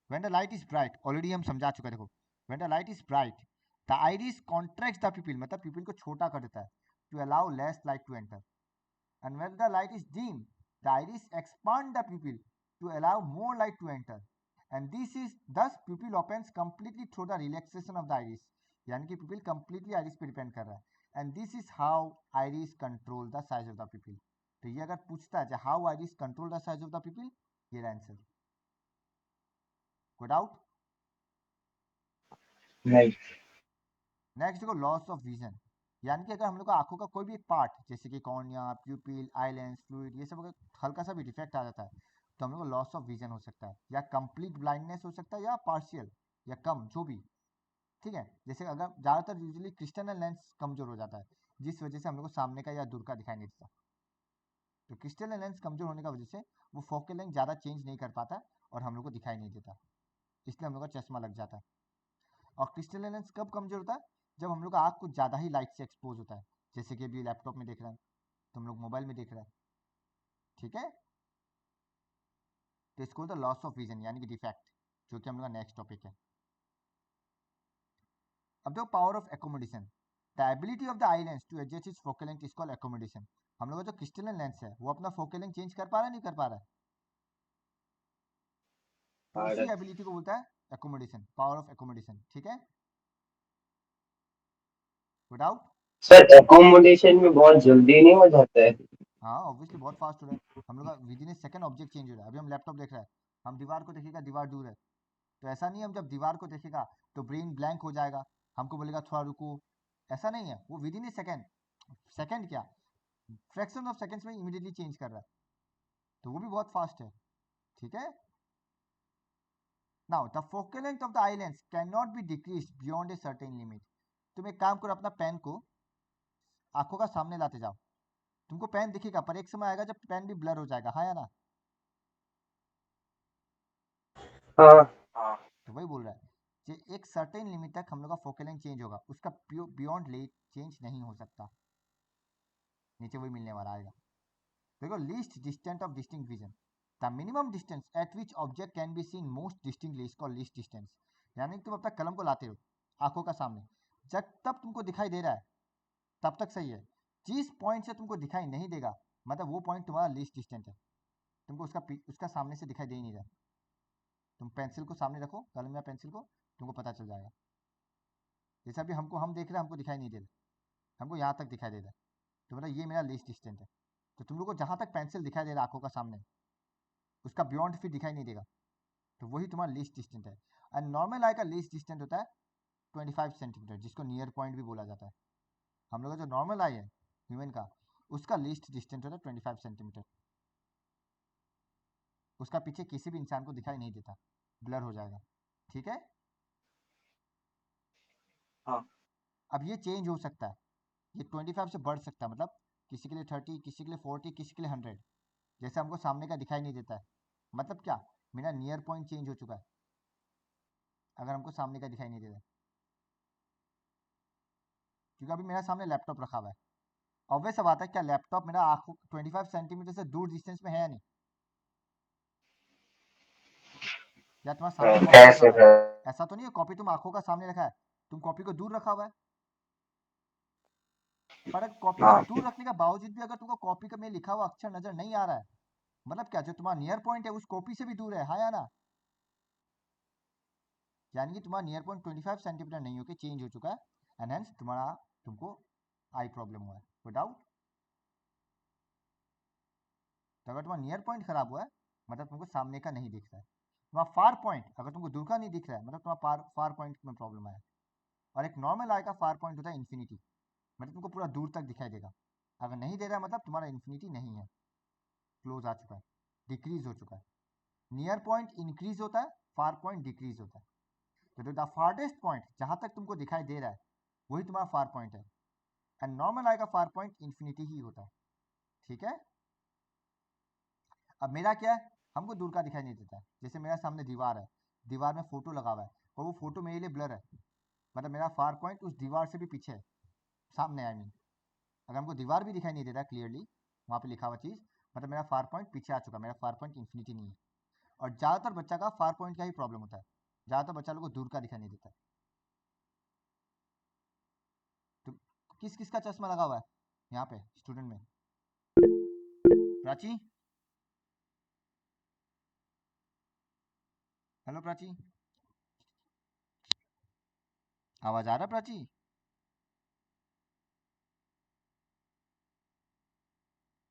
when the light is bright. Already हम समझा चुके हैं, देखो, when the light is bright the iris contracts the pupil, मतलब pupil को छोटा कर देता है, to allow less light to enter. And when the light is dim, the iris expand the pupil to allow more light to enter, and this is दस प्यूपिल opens completely through the relaxation of the iris. यानी कि प्यूपिल completely iris पे depend कर रहा है, and this is how iris control the size of the प्यूपिल। तो ये अगर पूछता है how iris control the size of the प्यूपिल, ये आंसर। कोई डाउट? नहीं नेक्स्ट देखो, लॉस ऑफ विजन, यानी कि अगर हम लोग का आंखों का कोई भी एक पार्ट, जैसे कि कॉर्निया, प्यूपिल, आईलेंस, फ्लूइड, ये सब अगर हल्का सा भी डिफेक्ट आ जाता है, तो हम लोग को लॉस ऑफ विजन हो सकता है, या कंप्लीट ब्लाइंडनेस हो सकता है, या पार्शियल, या कम, जो भी। ठीक है, जैसे अगर ज़्यादातर यूजुअली क्रिस्टल लेंस कमजोर हो जाता है, जिस वजह से हम लोग को सामने का या दूर का दिखाई नहीं देता। तो क्रिस्टल लेंस कमजोर होने की वजह से वो फोकल लेंथ ज़्यादा चेंज नहीं कर पाता, और हम लोग को दिखाई नहीं देता। इसलिए हम लोग का चश्मा लग जाता है। और क्रिस्टल लेंस कब कमजोर होता है? जब हम लोग का आँख कुछ ज़्यादा ही लाइट से एक्सपोज होता है, जैसे कि अभी लैपटॉप में देख रहे हैं, तुम लोग मोबाइल में देख रहे हैं, ठीक है। तो इसको द लॉस ऑफ विजन यानी कि डिफेक्ट, जो कि हम लोग का नेक्स्ट टॉपिक है। अब देखो power of accommodation, the ability of the eye lens to adjust its focal length is called accommodation. हम लोग का जो क्रिस्टलन लेंस है वो अपना फोकल लेंथ चेंज कर पा रहा है, नहीं कर पा रहा है? तो हाँ उसी एबिलिटी को बोलता है एकोमोडेशन, पावर ऑफ एकोमोडेशन, ठीक है। विदाउट सर एकोमोडेशन में बहुत जल्दी नहीं हो जाता है? हाँ ऑब्वियसली बहुत फास्ट हो रहा है, हम लोग का with in A second object change हो रहा है। अभी हम लैपटॉप देख रहे हैं, हम दीवार को देखेगा, दीवार दूर है, तो ऐसा नहीं है हम जब दीवार को देखेगा तो ब्रेन ब्लैंक हो जाएगा, हमको बोलेगा थोड़ा रुको, ऐसा नहीं है। वो with in A second, second क्या, फ्रैक्शन ऑफ सेकंड्स में इमीडिएटली चेंज कर रहा है, तो वो भी बहुत फास्ट है, ठीक है। Now the focal length of the eye lens can not be decrease beyond a certain limit. तुम एक काम करो, अपना पेन को आंखों का सामने लाते जाओ, तुमको पेन दिखेगा, पर एक समय आएगा जब पेन भी ब्लर हो जाएगा, हाँ या ना? हाँ। तो वही बोल रहा है कि एक सर्टेन लिमिट तक हम लोग का फोकल लेंथ चेंज होगा, उसका बियॉन्ड लेट चेंज नहीं हो सकता। नीचे वही मिलने वाला आएगा, देखो least distant of distinct vision, the minimum distance eight which object can be scene most distinctly is called least distance. यानी कि तुम अपना कलम को लाते हो आंखों का सामने, जब तब तुमको दिखाई दे रहा है तब तक सही है, जिस पॉइंट से तुमको दिखाई नहीं देगा मतलब वो पॉइंट तुम्हारा लीस्ट डिस्टेंट है, तुमको उसका सामने से दिखाई दे ही नहीं रहा। तुम पेंसिल को सामने रखो, कलम या पेंसिल को, तुमको पता चल जाएगा। जैसे अभी हम देख रहे हैं, हमको दिखाई नहीं दे रहा, हमको यहाँ तक दिखाई दे रहा है, तो मतलब ये मेरा लीस्ट डिस्टेंट है। तो तुम लोग को जहाँ तक पेंसिल दिखाई दे रहा है आंखों का सामने, उसका बियॉन्ड फिर दिखाई नहीं देगा, तो वही तुम्हारा लीस्ट डिस्टेंट है। एंड नॉर्मल आई का लीस्ट डिस्टेंट होता है 25 सेंटीमीटर, जिसको नियर पॉइंट भी बोला जाता है। हम लोग का जो नॉर्मल आई है ह्यूमन का, उसका लीस्ट डिस्टेंस होता है 25 सेंटीमीटर। उसका पीछे किसी भी इंसान को दिखाई नहीं देता, ब्लर हो जाएगा, ठीक है। हाँ। अब ये चेंज हो सकता है, ये 25 से बढ़ सकता है, मतलब किसी के लिए 30, किसी के लिए 40, किसी के लिए 100। जैसे हमको सामने का दिखाई नहीं देता है, मतलब क्या, मेरा नियर पॉइंट चेंज हो चुका है अगर हमको सामने का दिखाई नहीं दे रहा है। क्योंकि अभी मेरा सामने लैपटॉप रखा हुआ है, ऑब्वियस सा बात है, क्या लैपटॉप मेरा आंखों 25 सेंटीमीटर से दूर डिस्टेंस में है या नहीं? या तुम्हारे सामने कॉपी है रखा हुआ सर। है, ऐसा तो नहीं है कॉपी तुम आंखों का सामने रखा है, तुम कॉपी को दूर रखा हुआ है। पर अगर कॉपी को हाँ। दूर रखने के बावजूद भी अगर तुमको कॉपी का में लिखा हुआ अक्षर नजर नहीं आ रहा है, मतलब क्या, जो तुम्हारा नियर पॉइंट है उस कॉपी से भी दूर है, हाँ या ना? यानी कि तुम्हारा नियर पॉइंट 25 सेंटीमीटर नहीं होकर चेंज हो चुका है, एंड हेंस तुमको आई प्रॉब्लम हुआ है, विदाउट। तो अगर तुम्हारा नियर पॉइंट खराब हुआ है मतलब तुमको सामने का नहीं दिख रहा है। तुम्हारा फार पॉइंट अगर तुमको दूर का नहीं दिख रहा है मतलब तुम्हारा फार पॉइंट में प्रॉब्लम आया। और एक नॉर्मल आई का फार पॉइंट होता है इन्फिनिटी, मतलब तुमको पूरा दूर तक दिखाई देगा। अगर नहीं दे रहा है मतलब तुम्हारा इन्फिनिटी नहीं है, क्लोज आ चुका है, डिक्रीज हो चुका है। नियर पॉइंट इंक्रीज होता है, फार पॉइंट डिक्रीज होता है। तो द फारडेस्ट पॉइंट जहां तक तुमको दिखाई दे रहा है वही तुम्हारा फार पॉइंट है, एंड नॉर्मल आई का फार पॉइंट इन्फिनिटी ही होता है, ठीक है। अब मेरा क्या है, हमको दूर का दिखाई नहीं देता है, जैसे मेरा सामने दीवार है, दीवार में फोटो लगा हुआ है और वो फोटो मेरे लिए ब्लर है, मतलब मेरा फार पॉइंट उस दीवार से भी पीछे है, सामने आई मीन। अगर हमको दीवार भी दिखाई नहीं दे रहा क्लियरली वहाँ पे लिखा हुआ चीज़, मतलब मेरा फार पॉइंट पीछे आ चुका, मेरा फार पॉइंट इन्फिनिटी नहीं है। और ज़्यादातर बच्चा का फार पॉइंट का ही प्रॉब्लम होता है, ज़्यादातर बच्चा लोग को दूर का दिखाई नहीं देता है। तो किस किस का चश्मा लगा हुआ है यहाँ पे स्टूडेंट में? प्राची, हेलो प्राची, आवाज आ रहा प्राची?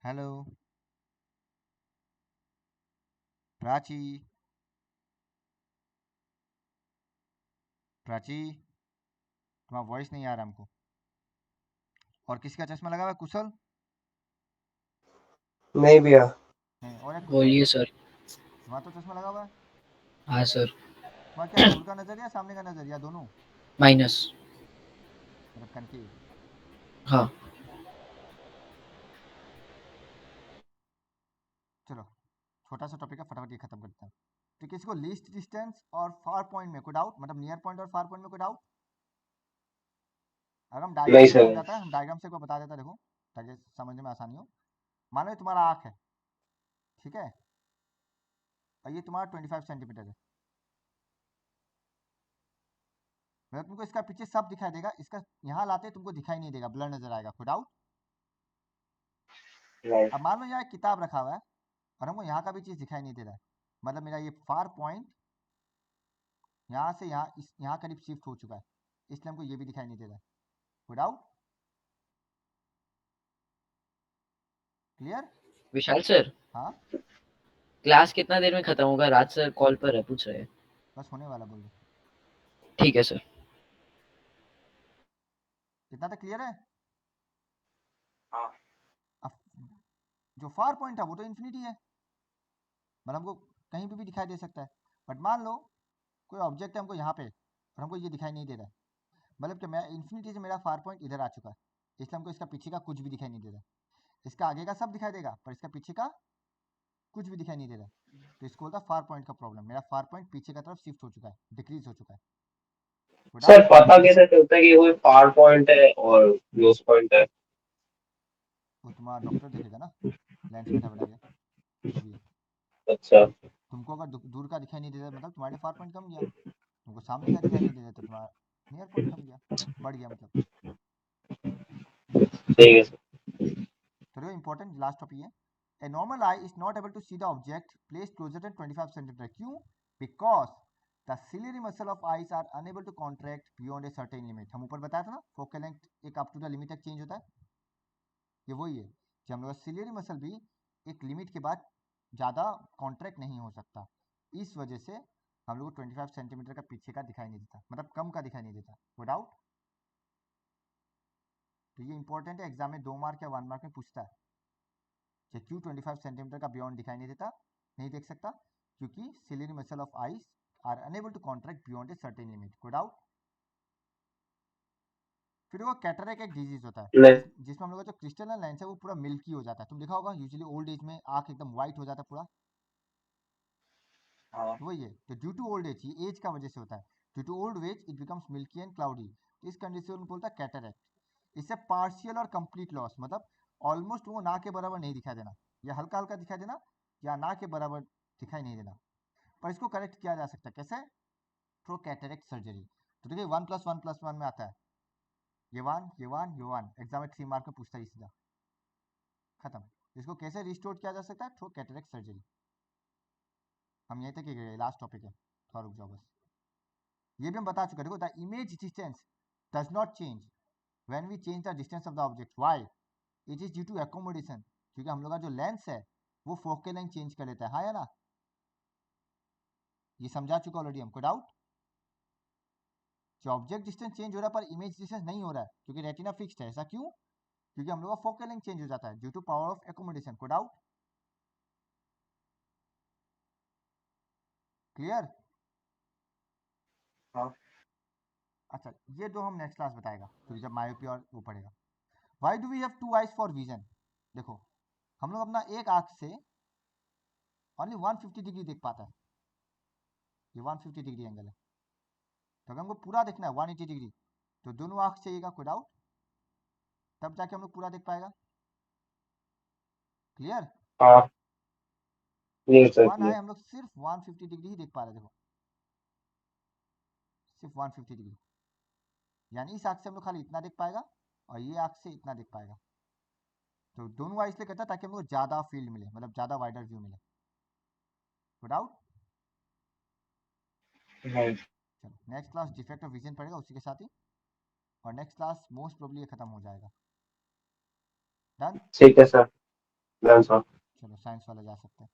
हेलो प्राची, प्राची, तुम्हारा वॉइस नहीं आ रहा हमको। और किसका चश्मा लगा हुआ है, कुशल? नहीं भैया। नहीं, और एक कुशल, बोलिए सर। तुम्हारा तो चश्मा लगा हुआ है। हाँ सर। तुम्हारा क्या दूर का नजर या सामने का नजर या दोनों? माइनस। मतलब कनकेव। हाँ। चलो छोटा सा टॉपिक है, फटाफट ये खत्म करते हैं। तो किसी को लीस्ट डिस्टेंस और फार पॉइंट में कोई डाउट, मतलब नियर पॉइंट और फार पॉइंट में कोई डाउट? अगर हम डायग्राम नहीं से सर। समझाता है, हम डायग्राम से को बता देता, देखो ताकि समझने में आसानी हो। मान लो ये तुम्हारा आँख है, ठीक है, और ये तुम्हारा 25 सेंटीमीटर है, मतलब तुमको इसका पीछे सब दिखाई देगा, इसका यहाँ लाते तुमको दिखाई नहीं देगा, ब्लर नजर आएगा, कोई डाउट? नहीं। अब मान लो यहाँ एक किताब रखा हुआ है और हमको यहाँ का भी चीज़ दिखाई नहीं दे रहा है, मतलब मेरा ये फार पॉइंट यहाँ से यहाँ इस यहाँ करीब शिफ्ट हो चुका है, इसलिए हमको ये भी दिखाई नहीं दे रहा है, कोई डाउट? क्लियर? विशाल सर, हाँ, क्लास कितना देर में खत्म होगा? राज सर कॉल पर है, पूछ रहे हैं। बस होने वाला, बोल दो। ठीक है सर। कितना तक क्लियर है? हाँ। अब जो फार पॉइंट है वो तो इन्फिनिटी है, मतलब हमको कहीं पे भी दिखाई दे सकता है, बट मान लो कोई ऑब्जेक्ट है हमको यहाँ पे और हमको ये दिखाई नहीं दे रहा है, मतलब कि मैं इन्फिनिटी से मेरा फार पॉइंट इधर आ चुका है, इसलिए हमको इसका पीछे का कुछ भी दिखाई नहीं दे रहा है, इसका आगे का सब दिखाई देगा पर इसका पीछे का कुछ भी दिखाई नहीं दे रहा है, तो इसको बोलता है फार पॉइंट का प्रॉब्लम, मेरा फार पॉइंट पीछे का तरफ शिफ्ट हो चुका है, डिक्रीज हो चुका है, कोई सर डाउट? पता कैसे चलता है कि कोई फार पॉइंट है और क्लोज पॉइंट है? वो तुम्हारा डॉक्टर देखेगा ना, लेंस बैठा बैठा के, जो भी है। अच्छा। तुमको अगर दूर का दिखाई नहीं दे रहा मतलब तुम्हारे फार पॉइंट कम गया, तुमको सामने का दिखाई नहीं दे रहा तो तुम्हारा नियर पॉइंट कम गया, बढ़ गया मतलब। ठीक है सर। तो देखो इंपॉर्टेंट लास्ट टॉपिक है, a normal eye is not able to see the object placed closer than 25 centimetre, क्यों? Because the ciliary muscle of eyes are unable to contract beyond a certain limit. हम ऊपर बताया था ना, focal length एक up to the limit तक change होता है, ये वही है कि हम लोग का सिलियरी मसल भी एक लिमिट के बाद ज़्यादा कॉन्ट्रैक्ट नहीं हो सकता, इस वजह से हम लोग को 25 सेंटीमीटर का पीछे का दिखाई नहीं देता, मतलब कम का दिखाई नहीं देता, विदाउट। तो ये इंपॉर्टेंट है, एग्जाम में 2 मार्क या 1 मार्क में पूछता है कि क्यों 25 सेंटीमीटर का बियॉन्ड दिखाई नहीं देता, नहीं देख सकता, क्योंकि ciliary muscle of eyes are unable to contract beyond a certain limit, without. फिर वो कैटरेक्ट एक डिजीज होता है नहीं। जिसमें हम लोग का जो क्रिस्टल लेंस है वो पूरा मिल्की हो जाता है, तुम देखा होगा यूजुअली ओल्ड एज में आंख एकदम व्हाइट हो जाता है पूरा, हाँ। तो वही है, तो ड्यू टू ओल्ड एज, ये एज का वजह से होता है, due to old age it becomes milky and cloudy, तो इस कंडीशन को बोलता है कैटरेक्ट। इससे पार्शियल और कंप्लीट लॉस, मतलब ऑलमोस्ट वो ना के बराबर नहीं दिखाई देना, या हल्का हल्का दिखाई देना, या ना के बराबर दिखाई नहीं देना, पर इसको करेक्ट किया जा सकता है कैसे? Through cataract surgery. तो देखिए 1+1+1 में आता है, ये वन ये वन ये वन, एग्जाम में 3 मार्क में पूछता है सीधा, खत्म। इसको कैसे रिस्टोर किया जा सकता है? Through cataract surgery. हम यहीं तक ही गए, लास्ट टॉपिक है, थोड़ा रुक जाओ बस। ये भी हम बता चुके हैं, देखो the image distance does not change when we change the distance of the object, why? It is due to accommodation, क्योंकि हम लोग का जो लेंस है वो फोकल लेंथ चेंज कर लेता है, हाँ या ना? ये समझा चुका ऑलरेडी, हमको डाउट? जो ऑब्जेक्ट डिस्टेंस चेंज हो रहा है पर इमेज डिस्टेंस नहीं हो रहा है, क्योंकि रेटिना फिक्स्ड है, ऐसा क्यों? क्योंकि हम लोग का फोकल लेंथ चेंज हो जाता है due to power of accommodation, को डाउट? क्लियर? हाँ। अच्छा, ये दो हम नेक्स्ट क्लास बताएगा, फिर जब मायोपी और वो पढ़ेगा। Why do we have 2 eyes for vision? देखो हम लोग अपना एक आंख से ओनली 150 डिग्री देख पाता है, ये 150 डिग्री एंगल है, तो अगर हमको पूरा देखना है 180 डिग्री तो दोनों आंख चाहिएगा, कोई डाउट? तब जाके हम लोग पूरा देख पाएगा, क्लियर? हाँ। नहीं सर। वन आई हम लोग सिर्फ 150 डिग्री ही देख पा रहे हैं, देखो सिर्फ 150 डिग्री, यानी इस आंख से हम लोग खाली इतना देख पाएगा और ये आंख से इतना देख पाएगा, तो दोनों आंख इसलिए करता है ताकि हमको ज़्यादा फील्ड मिले, मतलब ज़्यादा वाइडर व्यू मिले, कोई डाउट? हाँ। चलो next class defect of vision पड़ेगा उसी के साथ ही, और नेक्स्ट क्लास मोस्ट प्रोबेबली ये खत्म हो जाएगा, डन? ठीक है सर। Done sir. चलो साइंस वाला जा सकते हैं।